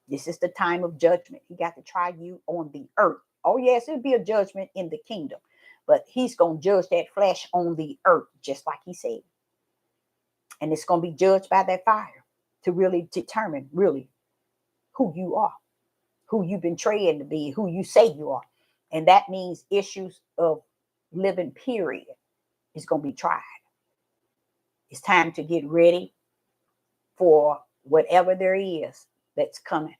This is the time of judgment. He got to try you on the earth. Oh, yes, it'll be a judgment in the kingdom, but he's going to judge that flesh on the earth, just like he said. And it's going to be judged by that fire to really determine really who you are, who you've been trained to be, who you say you are. And that means issues of living, period, is going to be tried. It's time to get ready for whatever there is that's coming.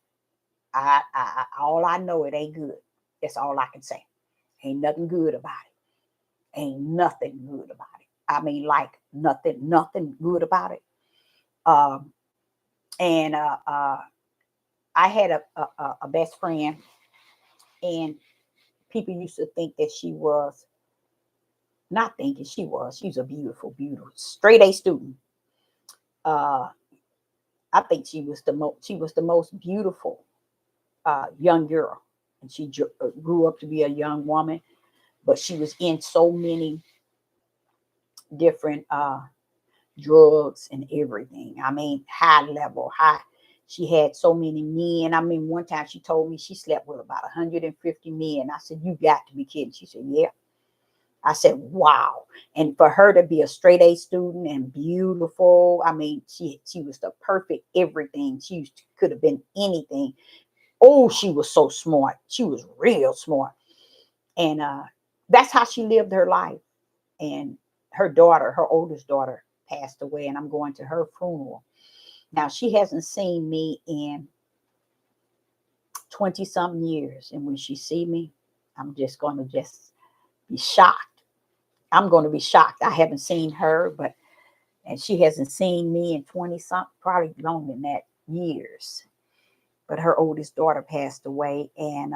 All I know, it ain't good. That's all I can say. Ain't nothing good about it. Ain't nothing good about it. I mean, like nothing good about it. And I had a best friend, and people used to think that she was not thinking she was. She's a beautiful, straight A student. Uh, I think she was the most beautiful young girl, and she grew up to be a young woman. But she was in so many different drugs and everything. I mean, high level, high. She had so many men. I mean, one time she told me she slept with about 150 men. I said, "You got to be kidding." She said, "Yeah." I said, "Wow." And for her to be a straight A student and beautiful, I mean, she was the perfect everything. She could have been anything. Oh, she was so smart. She was real smart. And that's how she lived her life. And her daughter, her oldest daughter, passed away, and I'm going to her funeral. Now, she hasn't seen me in 20 something years. And when she see me, I'm just going to just be shocked. I'm going to be shocked. I haven't seen her, and she hasn't seen me in 20 something, probably longer than that, years. But her oldest daughter passed away, and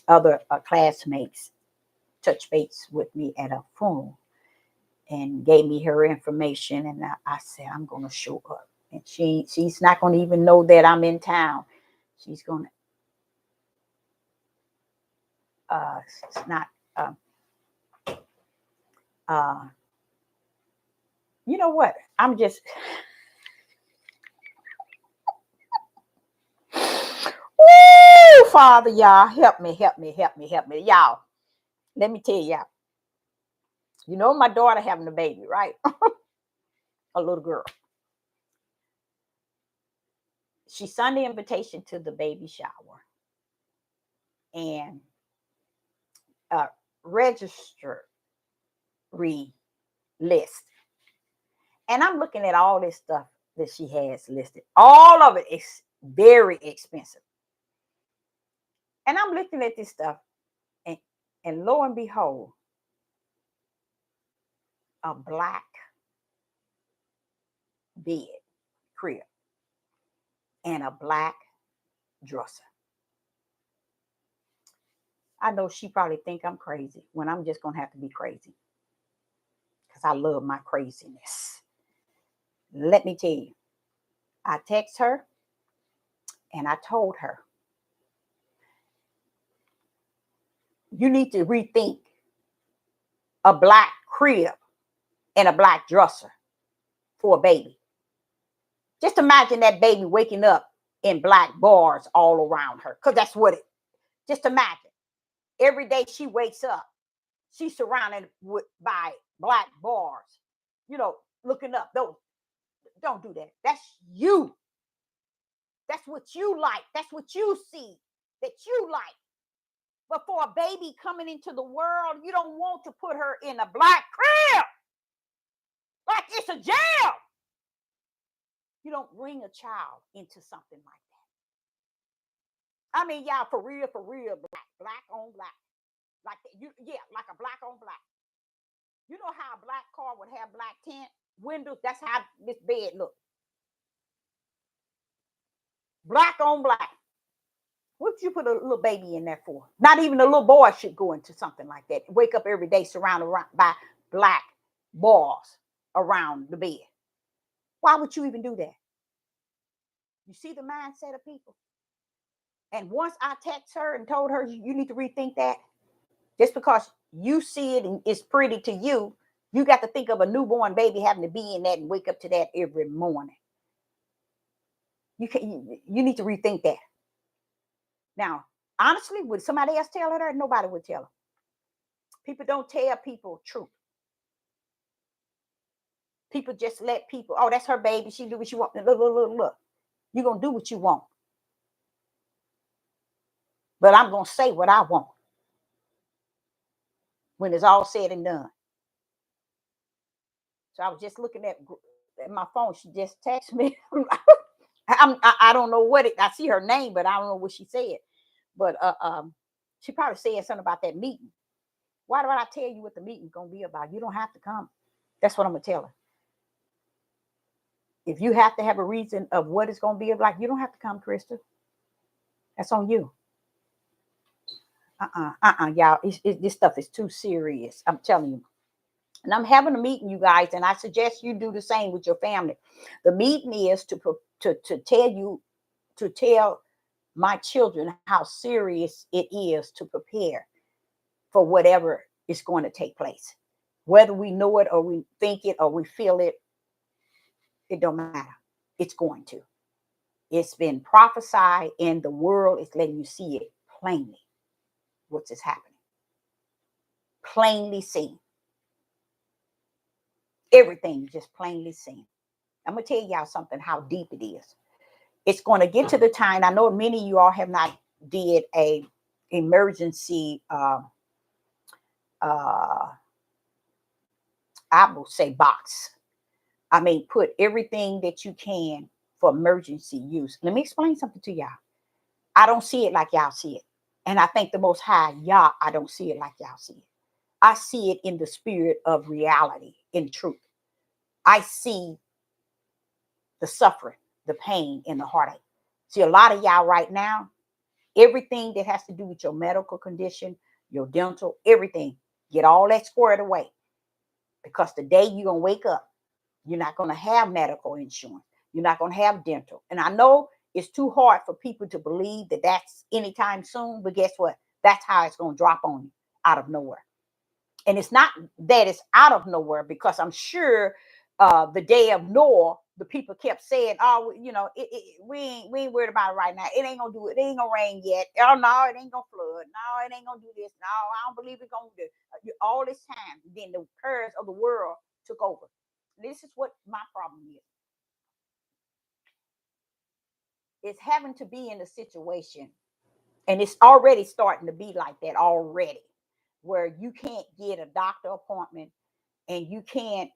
other classmates touched base with me at a funeral and gave me her information. And I said, I'm going to show up. And she's not going to even know that I'm in town. She's going to, It's not. Uh, you know what? I'm just. Woo, Father, y'all, help me, help me, help me, help me, y'all. Let me tell y'all. You know, my daughter having a baby, right? A little girl. She sent the invitation to the baby shower and registry list. And I'm looking at all this stuff that she has listed. All of it is very expensive. And I'm looking at this stuff, and lo and behold, a black bed, crib, and a black dresser. I know she probably think I'm crazy when I'm just going to have to be crazy because I love my craziness. Let me tell you, I text her and I told her, you need to rethink a black crib and a black dresser for a baby. Just imagine that baby waking up in black bars all around her, because that's what it. Just imagine. Every day she wakes up, she's surrounded by black bars. You know, looking up. Don't do that. That's you. That's what you like. That's what you see that you like. But for a baby coming into the world, you don't want to put her in a black crib like it's a jail. You don't bring a child into something like that. I mean, y'all, for real, black on black. Like you, yeah, like a black on black. You know how a black car would have black tint windows? That's how this bed looks. Black on black. What you put a little baby in there for? Not even a little boy should go into something like that. Wake up every day surrounded by black bars around the bed. Why would you even do that? You see the mindset of people. And once I text her and told her you need to rethink that, just because you see it and it's pretty to you, you got to think of a newborn baby having to be in that and wake up to that every morning. You need to rethink that. Now, honestly, would somebody else tell her that? Nobody would tell her. People don't tell people truth. People just let people, oh, that's her baby. She do what she want. Look. You're going to do what you want. But I'm going to say what I want when it's all said and done. So I was just looking at my phone. She just texted me. I don't know what I see her name, but I don't know what she said. But she probably said something about that meeting. Why do I tell you what the meeting's going to be about? You don't have to come. That's what I'm going to tell her. If you have to have a reason of what it's going to be like, you don't have to come, Krista. That's on you. Y'all. This stuff is too serious. I'm telling you. And I'm having a meeting, you guys, and I suggest you do the same with your family. The meeting is to tell my children how serious it is to prepare for whatever is going to take place. Whether we know it or we think it or we feel it, it don't matter. It's going to. It's been prophesied and the world is letting you see it plainly. What's is happening. Plainly seen. Everything just plainly seen. I'm going to tell y'all something, how deep it is. It's going to get to the time. I know many of you all have not did a emergency, I will say box. I mean, put everything that you can for emergency use. Let me explain something to y'all. I don't see it like y'all see it. And I think the Most High, y'all, I don't see it like y'all see it. I see it in the spirit of reality, in truth. I see the suffering, the pain, and the heartache. See, a lot of y'all right now, everything that has to do with your medical condition, your dental, everything, get all that squared away. Because the day you're going to wake up, you're not going to have medical insurance. You're not going to have dental. And I know it's too hard for people to believe that that's anytime soon, but guess what? That's how it's going to drop on you out of nowhere. And it's not that it's out of nowhere, because I'm sure the day of Noah, the people kept saying, "Oh, we ain't worried about it right now. It ain't gonna do it. It ain't gonna rain yet. Oh no, it ain't gonna flood. No, it ain't gonna do this. No, I don't believe it's gonna do all this time." Then the curse of the world took over. This is what my problem is. It's having to be in a situation, and it's already starting to be like that already, where you can't get a doctor appointment, and you can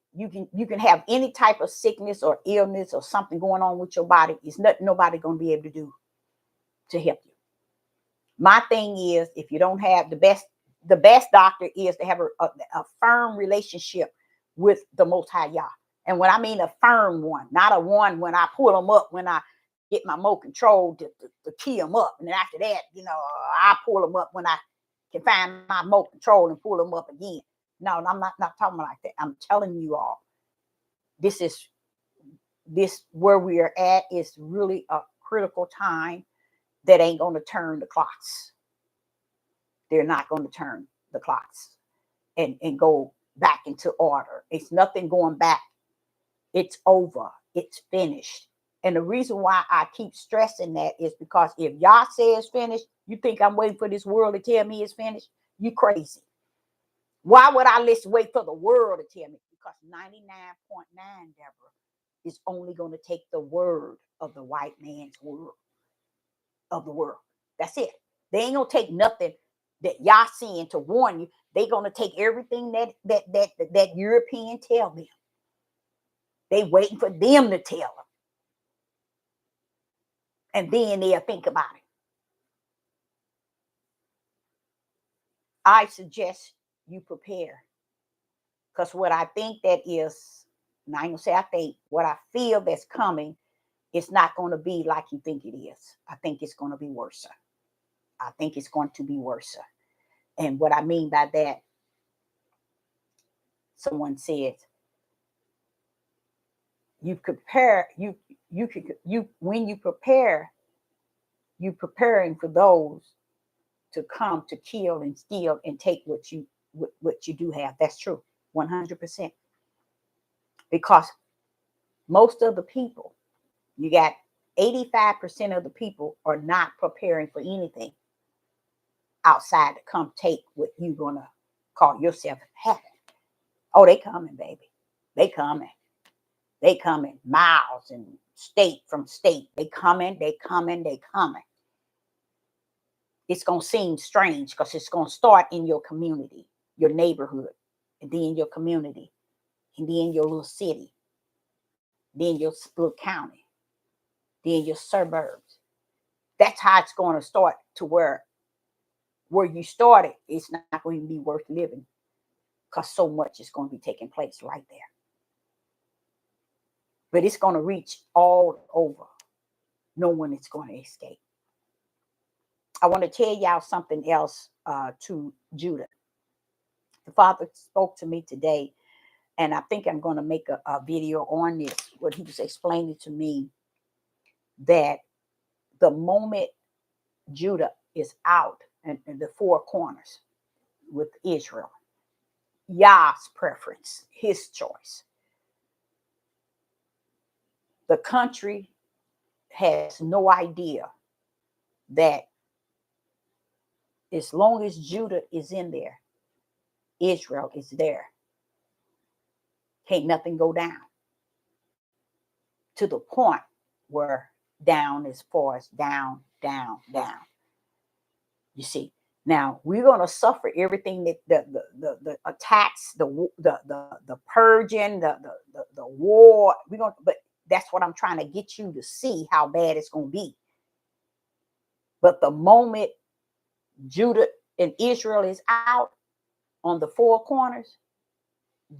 have any type of sickness or illness or something going on with your body. It's not nobody going to be able to do to help you. My thing is, if you don't have the best doctor is to have a firm relationship with the Most High Yah. And when I mean a firm one, not a one when I pull them up, when I get my remote control to key them up, and then after that, I pull them up when I can find my remote control and pull them up again. No, I'm not talking like that. I'm telling you all, this where we are at is really a critical time that ain't going to turn the clocks. They're not going to turn the clocks and go back into order. It's nothing going back. It's over. It's finished. And the reason why I keep stressing that is because if Yah says finished, you think I'm waiting for this world to tell me it's finished? You crazy. Why would I wait for the world to tell me? Because 99.9, Deborah, is only going to take the word of the white man's world of the world. That's it. They ain't gonna take nothing that Yah saying to warn you. They gonna take everything that European tell them. They waiting for them to tell them, and then they'll think about it. I suggest you prepare, because what I think that is, and I ain't gonna say I think, what I feel that's coming, it's not going to be like you think it is. I think it's going to be worse. I think it's going to be worse. And what I mean by that, someone said, you prepare, when you prepare, you preparing for those to come to kill and steal and take what you do have. That's true, 100%. Because most of the people, you got 85% of the people are not preparing for anything outside to come take what you're gonna call yourself having. Oh, they coming, baby. They coming. They coming. Miles and state from state. They coming. They coming. They coming. It's gonna seem strange because it's gonna start in your community, your neighborhood, and then your community, and then your little city, then your little county, then your suburbs. That's how it's going to start, to where you started, it's not going to be worth living, because so much is going to be taking place right there. But it's going to reach all over. No one is going to escape. I want to tell y'all something else to Judah. The Father spoke to me today, and I think I'm going to make a video on this, where he was explaining to me that the moment Judah is out in the four corners with Israel, Yah's preference, his choice, the country has no idea that as long as Judah is in there, Israel is there. Can't nothing go down, to the point where down as far as down, down, down. You see, now we're gonna suffer everything that the attacks, the purging, the war. We're gonna, but that's what I'm trying to get you to see, how bad it's gonna be. But the moment Judah and Israel is out on the four corners,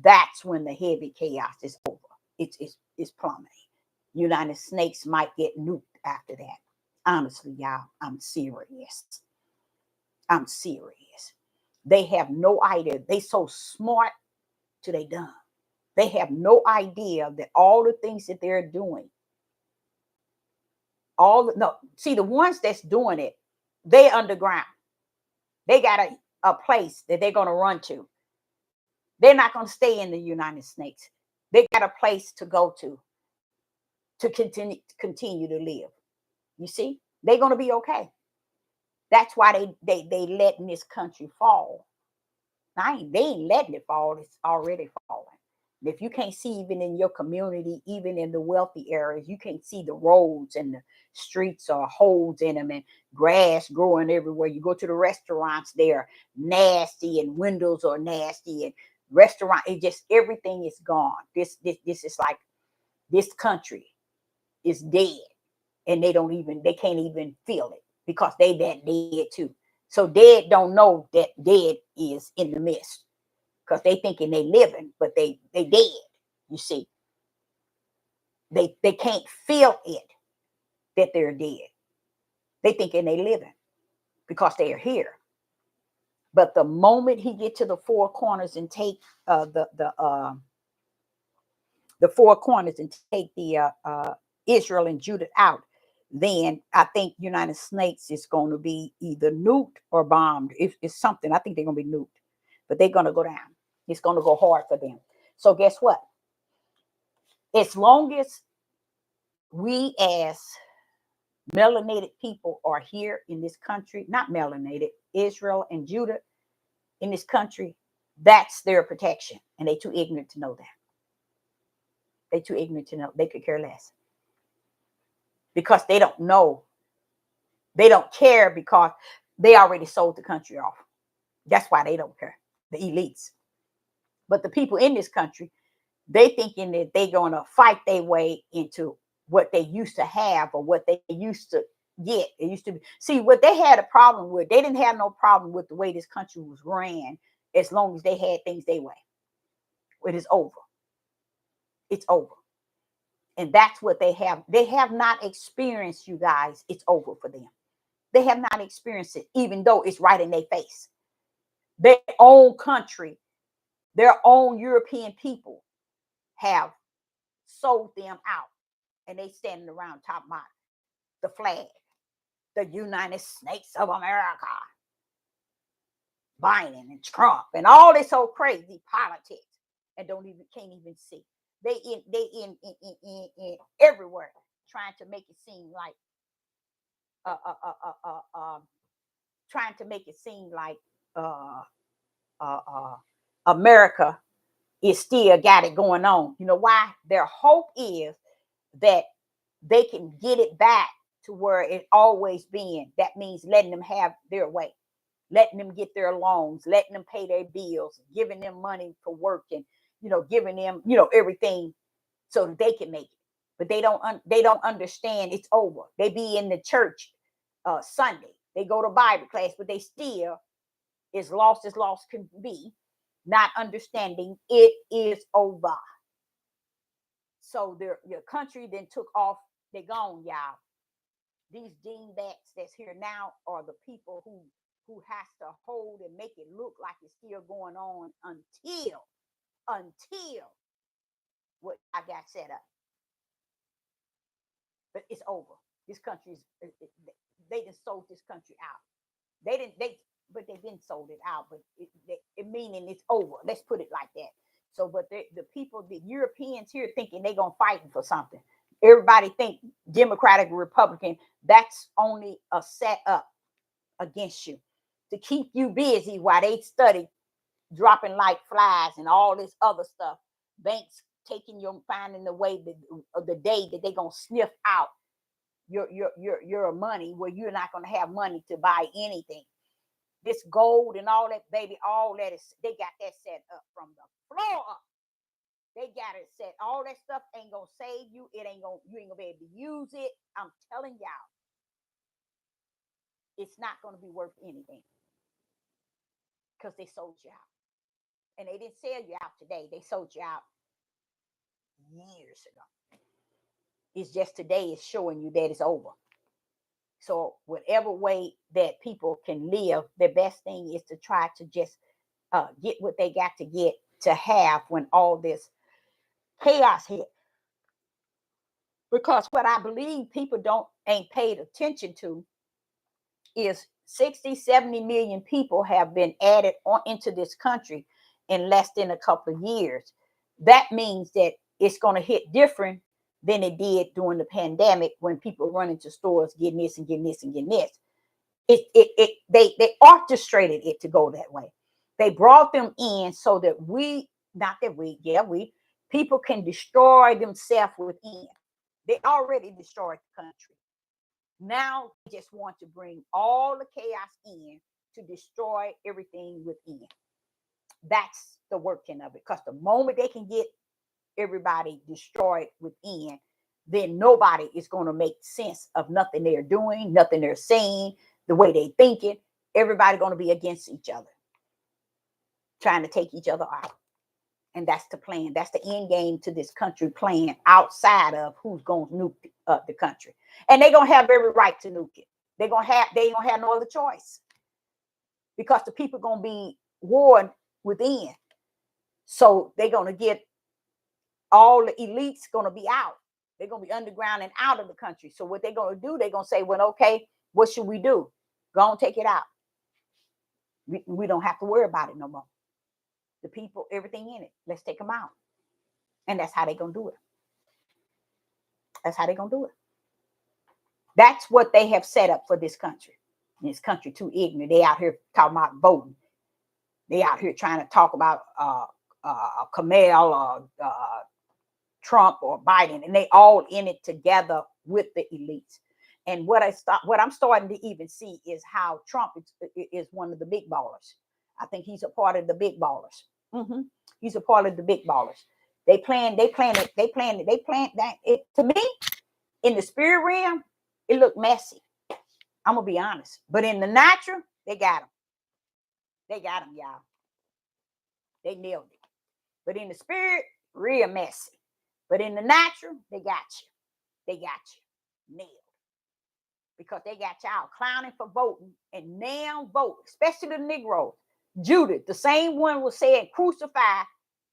that's when the heavy chaos is over. It's plummeting. United States might get nuked after that. Honestly, y'all, I'm serious. I'm serious. They have no idea. They so smart till they dumb. They have no idea that all the things that they're doing, the ones that's doing it, they underground. They got a place that they're going to run to. They're not going to stay in the United States. They got a place to go to continue to live. You see, they're going to be okay. That's why they letting this country fall. They ain't letting it fall. It's already falling. If you can't see, even in your community, even in the wealthy areas, you can't see the roads and the streets are holes in them and grass growing everywhere. You go to the restaurants, they're nasty and windows are nasty and restaurant. It just everything is gone. This is like this country is dead, and they can't even feel it because they that dead too. So dead don't know that dead is in the midst because they thinking they living, but they dead. You see, they can't feel it that they're dead. They thinking they living because they are here. But the moment he get to the four corners and take the four corners and take the Israel and Judah out, then I think United States is going to be either nuked or bombed. It's something. I think they're going to be nuked, but they're going to go down. It's going to go hard for them. So guess what? As long as we as melanated people are here in this country, not melanated, Israel and Judah in this country, that's their protection. And they too ignorant to know that. They too ignorant to know. They could care less. Because they don't know. They don't care because they already sold the country off. That's why they don't care. The elites. But the people in this country, they thinking that they're going to fight their way into what they used to have or what they used to get. It used to be. See, what they had a problem with, they didn't have no problem with the way this country was ran as long as they had things their way. It is over. It's over. And that's what they have. They have not experienced, you guys. It's over for them. They have not experienced it, even though it's right in their face. Their own country, their own European people have sold them out. And they standing around talking about the flag, the United States of America, Biden and Trump, and all this whole crazy politics, and can't even see. They in everywhere trying to make it seem like trying to make it seem like America is still got it going on. You know why? Their hope is that they can get it back to where it always been. That means letting them have their way, letting them get their loans, letting them pay their bills, giving them money for work, and giving them everything so that they can make it. But they don't understand it's over. They be in the church Sunday, they go to Bible class, but they still as lost can be, not understanding it is over. So your country then took off. They gone, y'all. These dingbats that's here now are the people who has to hold and make it look like it's still going on until what I got set up. But it's over. This country's they just sold this country out. But they didn't sold it out. But it meaning it's over. Let's put it like that. So, but the people, the Europeans here, thinking they're gonna fight for something. Everybody think Democratic or Republican. That's only a setup against you to keep you busy while they study dropping like flies and all this other stuff. Banks finding the way of the day that they're gonna sniff out your money where you're not gonna have money to buy anything. This gold and all that, baby, all that they got that set up from the floor up. They got it set. All that stuff ain't gonna save you. You ain't gonna be able to use it. I'm telling y'all, it's not gonna be worth anything because they sold you out. And they didn't sell you out today. They sold you out years ago. It's just today is showing you that it's over. So whatever way that people can live, the best thing is to try to just get what they got to get to have when all this chaos hit. Because what I believe people ain't paid attention to is 60, 70 million people have been added on into this country in less than a couple of years. That means that it's going to hit different than it did during the pandemic when people run into stores getting this and getting this and getting this. They orchestrated it to go that way. They brought them in so that we people can destroy themselves within. They already destroyed the country. Now they just want to bring all the chaos in to destroy everything within. That's the working of it. Because the moment they can get everybody destroyed within, then nobody is going to make sense of nothing they're doing, nothing they're saying, the way they thinking. Everybody going to be against each other, trying to take each other out. And that's the plan. That's the end game to this country plan outside of who's going to nuke the country. And they're going to have every right to nuke it. They ain't gonna have no other choice because the people going to be warned within. So they're going to get all the elites going to be out. They're going to be underground and out of the country. So what they're going to do, they're going to say, well, okay, what should we do? Go and take it out. We don't have to worry about it no more. The people, everything in it, let's take them out. And that's how they're going to do it. That's how they're going to do it. That's what they have set up for this country. And this country too ignorant. They out here talking about voting. They out here trying to talk about Kamala or Trump or Biden, and they all in it together with the elites. And what I'm starting to even see is how Trump is one of the big ballers. I think he's a part of the big ballers. He's a part of the big ballers. They plan that. To me, in the spirit realm, it looked messy. I'm gonna be honest. But in the natural, they got him. They got him, y'all. They nailed it. But in the spirit, real messy. But in the natural, they got you. They got you nailed. Because they got y'all clowning for voting and now vote, especially the Negroes. Judith, the same one was saying crucify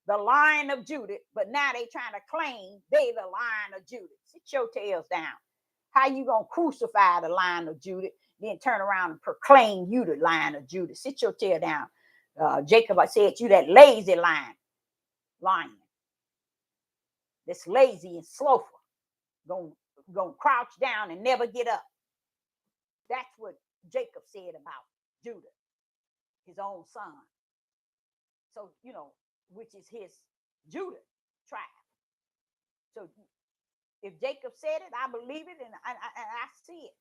the Lion of Judah, but now they trying to claim they the Lion of Judah. Sit your tails down. How you gonna crucify the Lion of Judah, then turn around and proclaim you the Lion of Judah? Sit your tail down. Jacob, I said you that lazy lion. That's lazy and slothful. Gonna crouch down and never get up. That's what Jacob said about Judah, his own son. So, which is his Judah tribe. So if Jacob said it, I believe it, and I see it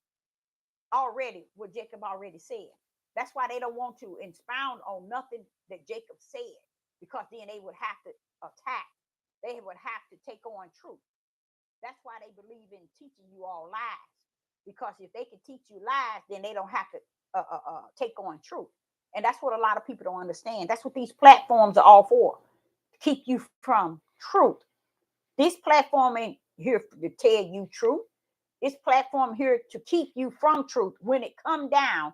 already, what Jacob already said. That's why they don't want to expound on nothing that Jacob said, because then they would have to attack. They would have to take on truth. That's why they believe in teaching you all lies. Because if they can teach you lies, then they don't have to take on truth. And that's what a lot of people don't understand. That's what these platforms are all for. To keep you from truth. This platform ain't here to tell you truth. This platform here to keep you from truth when it come down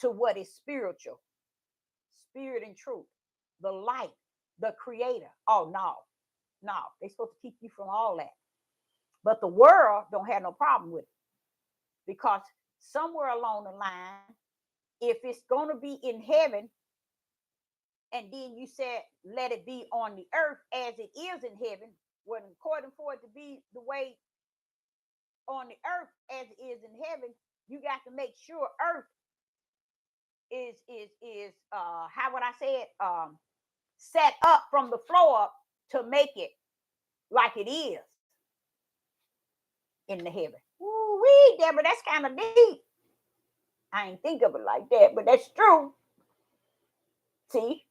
to what is spiritual. Spirit and truth. The light. The creator. Oh, no. They're supposed to keep you from all that. But the world don't have no problem with it. Because somewhere along the line, if it's going to be in heaven, and then you said, let it be on the earth as it is in heaven, when according for it to be the way on the earth as it is in heaven, you got to make sure earth is how would I say it, set up from the floor up to make it like it is in the heaven. Ooh-wee, Deborah, that's kind of deep. I ain't think of it like that, but that's true. See?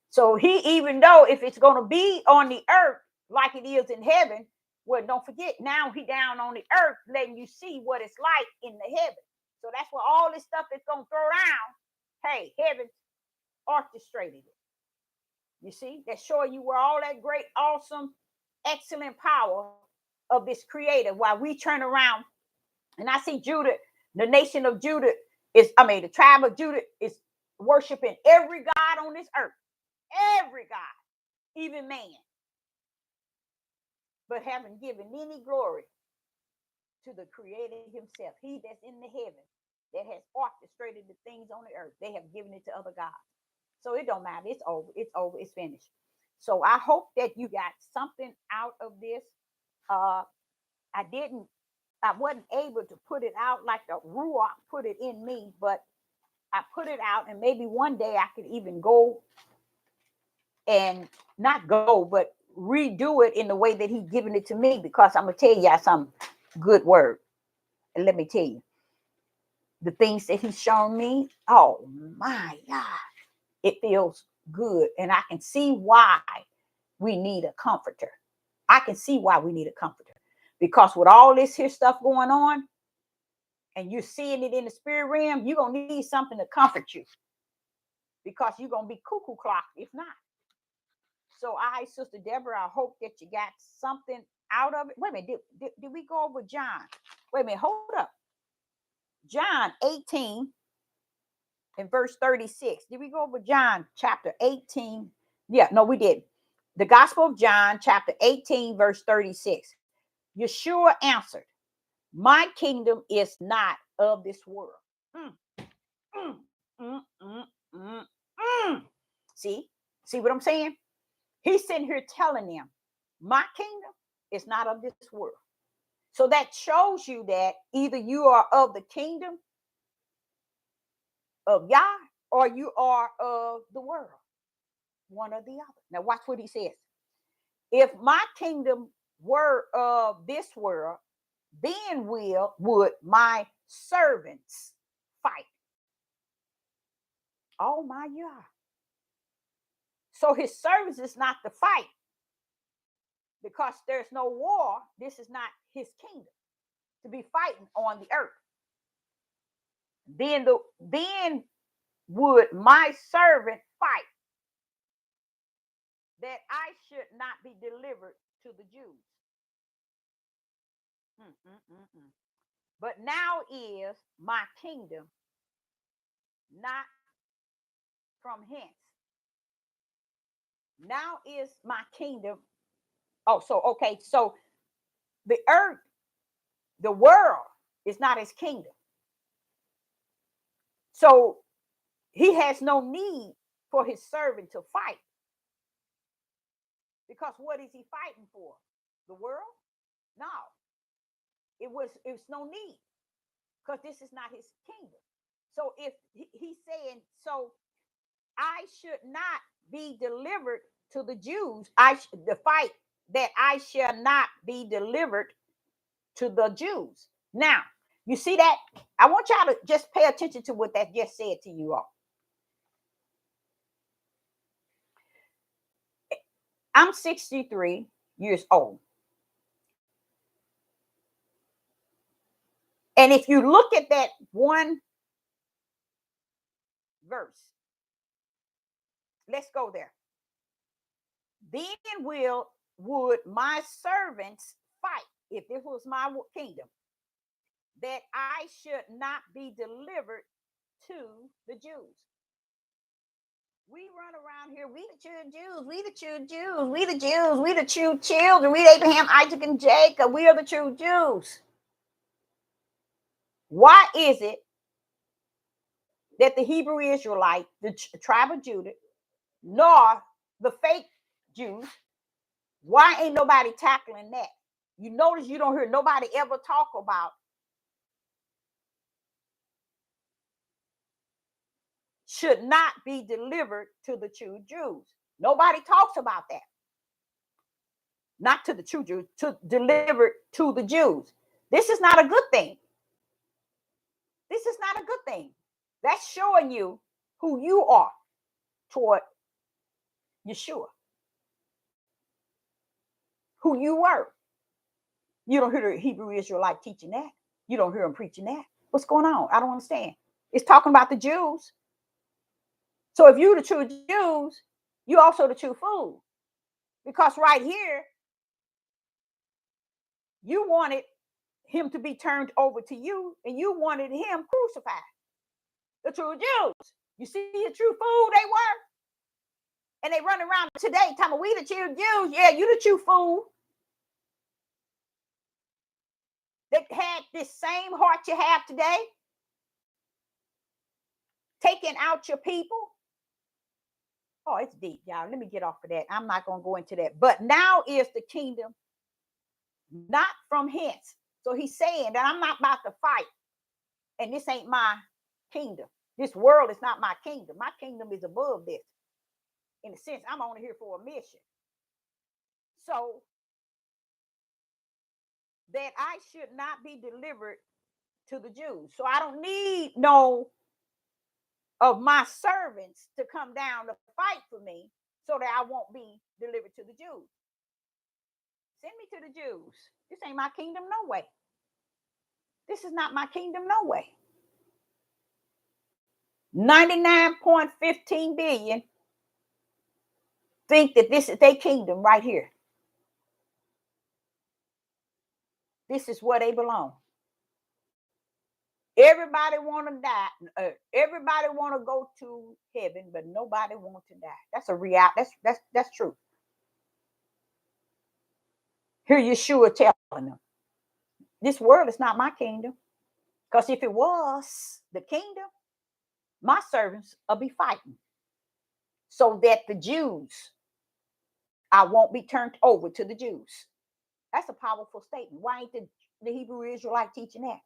So he, even though if it's going to be on the earth like it is in heaven, well, don't forget, now he down on the earth letting you see what it's like in the heaven. So that's where all this stuff is going to throw down. Hey, heaven orchestrated it. You see? That's showing you where all that great, awesome, excellent power of this creator, while we turn around and I see Judah, the nation of Judah the tribe of Judah is worshiping every God on this earth. Every God, even man. But haven't given any glory to the creator himself. He that's in the heaven. that has orchestrated the things on the earth. They have given it to other gods. So it don't matter. It's over. It's over. It's finished. So I hope that you got something out of this. Uh, I didn't. I wasn't able to put it out like the Ruach put it in me, but I put it out, and maybe one day I could even go and not go, but redo it in the way that He given it to me. Because I'm gonna tell y'all some good word, and let me tell you the things that He's shown me. Oh my God, it feels good, and I can see why we need a comforter. I can see why we need a comforter, because with all this here stuff going on, and you're seeing it in the spirit realm, you're gonna need something to comfort you, because you're gonna be cuckoo clock if not. So Sister Deborah, I hope that you got something out of it. Wait a minute, did we go over John? Wait a minute, hold up. John 18 and verse 36. Did we go over John chapter 18? Yeah, no, we didn't. The Gospel of John chapter 18 verse 36. Yeshua answered, my kingdom is not of this world. Mm, mm, mm, mm, mm, mm. See what I'm saying? He's sitting here telling them, my kingdom is not of this world. So that shows you that either you are of the kingdom of Yah or you are of the world, one or the other. Now watch what he says. If my kingdom were of this world, then would my servants fight. Oh my Yah. So his service is not to fight, because there's no war. This is not his kingdom to be fighting on the earth. Then would my servant fight, that I should not be delivered to the Jews. But now is my kingdom not from hence. Now is my kingdom. Oh, so okay, so the earth, the world is not his kingdom. So he has no need for his servant to fight. Because what is he fighting for? The world? No. It's no need, because this is not his kingdom. So if he's saying, so I should not be delivered to the Jews, the fight that I shall not be delivered to the Jews. Now, you see that? I want y'all to just pay attention to what that just said to you all. I'm 63 years old. And if you look at that one verse, let's go there. Then would my servants fight, if this was my kingdom, that I should not be delivered to the Jews. We run around here, we the true Jews, we the true Jews, we the Jews, we the true children, we Abraham, Isaac, and Jacob, we are the true Jews. Why is it that the Hebrew Israelite, the tribe of Judah, nor the fake Jews, why ain't nobody tackling that? You notice you don't hear nobody ever talk about should not be delivered to the true Jews. Nobody talks about that. Not to the true Jews, to deliver to the Jews. This is not a good thing. This is not a good thing. That's showing you who you are toward Yeshua. Who you were. You don't hear the Hebrew Israelite teaching that. You don't hear them preaching that. What's going on? I don't understand. It's talking about the Jews. So if you're the true Jews, you're also the true fool. Because right here, you wanted him to be turned over to you, and you wanted him crucified. The true Jews. You see the true fool they were? And they run around today talking about we the true Jews. Yeah, you the true fool. They had this same heart you have today. taking out your people. Oh, it's deep, y'all. Let me get off of that. I'm not going to go into that. But now is the kingdom not from hence. So he's saying that I'm not about to fight. And this ain't my kingdom. This world is not my kingdom. My kingdom is above this. In a sense, I'm only here for a mission. So that I should not be delivered to the Jews. So I don't need no of my servants to come down to fight for me so that I won't be delivered to the Jews. Send me to the Jews. This ain't my kingdom, no way. This is not my kingdom, no way. 99.15 billion think that this is their kingdom right here. This is where they belong. Everybody want to die. Everybody want to go to heaven, but nobody want to die. That's a reality. That's true. Here Yeshua telling them, this world is not my kingdom. Because if it was the kingdom, my servants will be fighting. So that the Jews, I won't be turned over to the Jews. That's a powerful statement. Why ain't the Hebrew Israelite teaching that?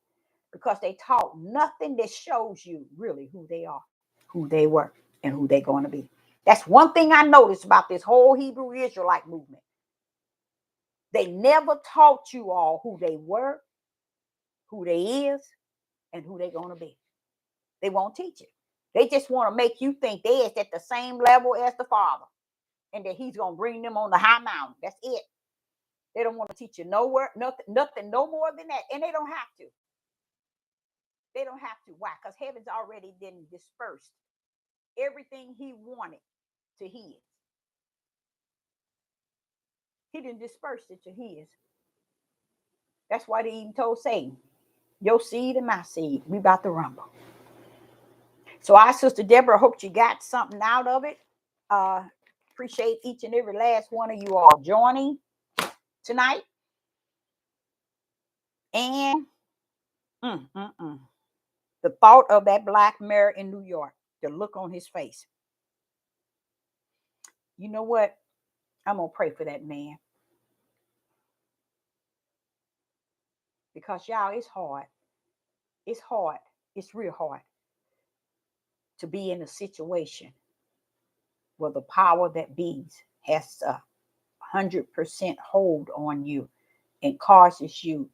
Because they taught nothing that shows you really who they are, who they were, and who they're going to be. That's one thing I noticed about this whole Hebrew Israelite movement. They never taught you all who they were, who they is, and who they're going to be. They won't teach it. They just want to make you think they're at the same level as the Father and that he's going to bring them on the high mountain. That's it. They don't want to teach you nowhere, nothing, no more than that. And they don't have to. They don't have to. Why? Because heaven's already been dispersed. Everything he wanted to his. He didn't disperse it to his. That's why they even told Satan, your seed and my seed, we about to rumble. So our Sister Deborah, hope you got something out of it. Appreciate each and every last one of you all joining tonight. And the thought of that black mayor in New York, the look on his face. You know what? I'm going to pray for that man. Because y'all, it's hard. It's hard. It's real hard to be in a situation where the power that be's has a 100% hold on you and causes you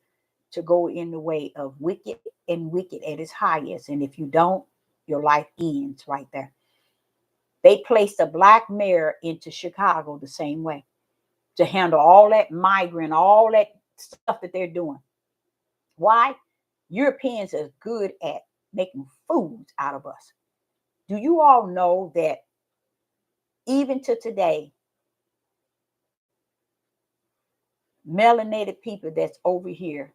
to go in the way of wicked and wicked at its highest. And if you don't, your life ends right there. They placed a black mayor into Chicago the same way to handle all that migrant, all that stuff that they're doing. Why? Europeans are good at making fools out of us. Do you all know that even to today, melanated people that's over here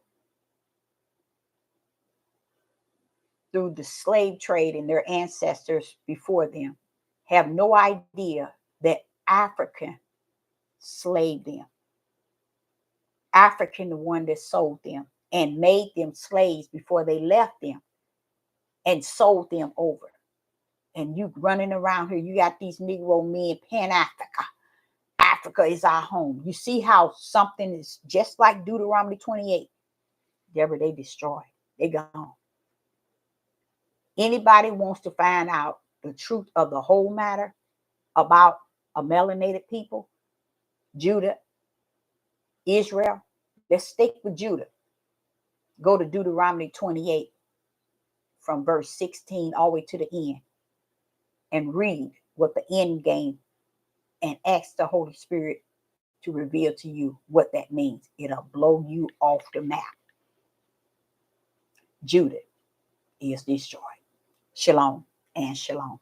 through the slave trade and their ancestors before them have no idea that African slaved them. African, the one that sold them and made them slaves before they left them and sold them over. And you running around here, you got these Negro men, Pan-Africa. Africa is our home. You see how something is just like Deuteronomy 28. Deborah, they destroyed. They gone. Anybody wants to find out the truth of the whole matter about a melanated people, Judah, Israel, let's stick with Judah. Go to Deuteronomy 28 from verse 16 all the way to the end and read what the end game and ask the Holy Spirit to reveal to you what that means. It'll blow you off the map. Judah is destroyed. Shalom and shalom.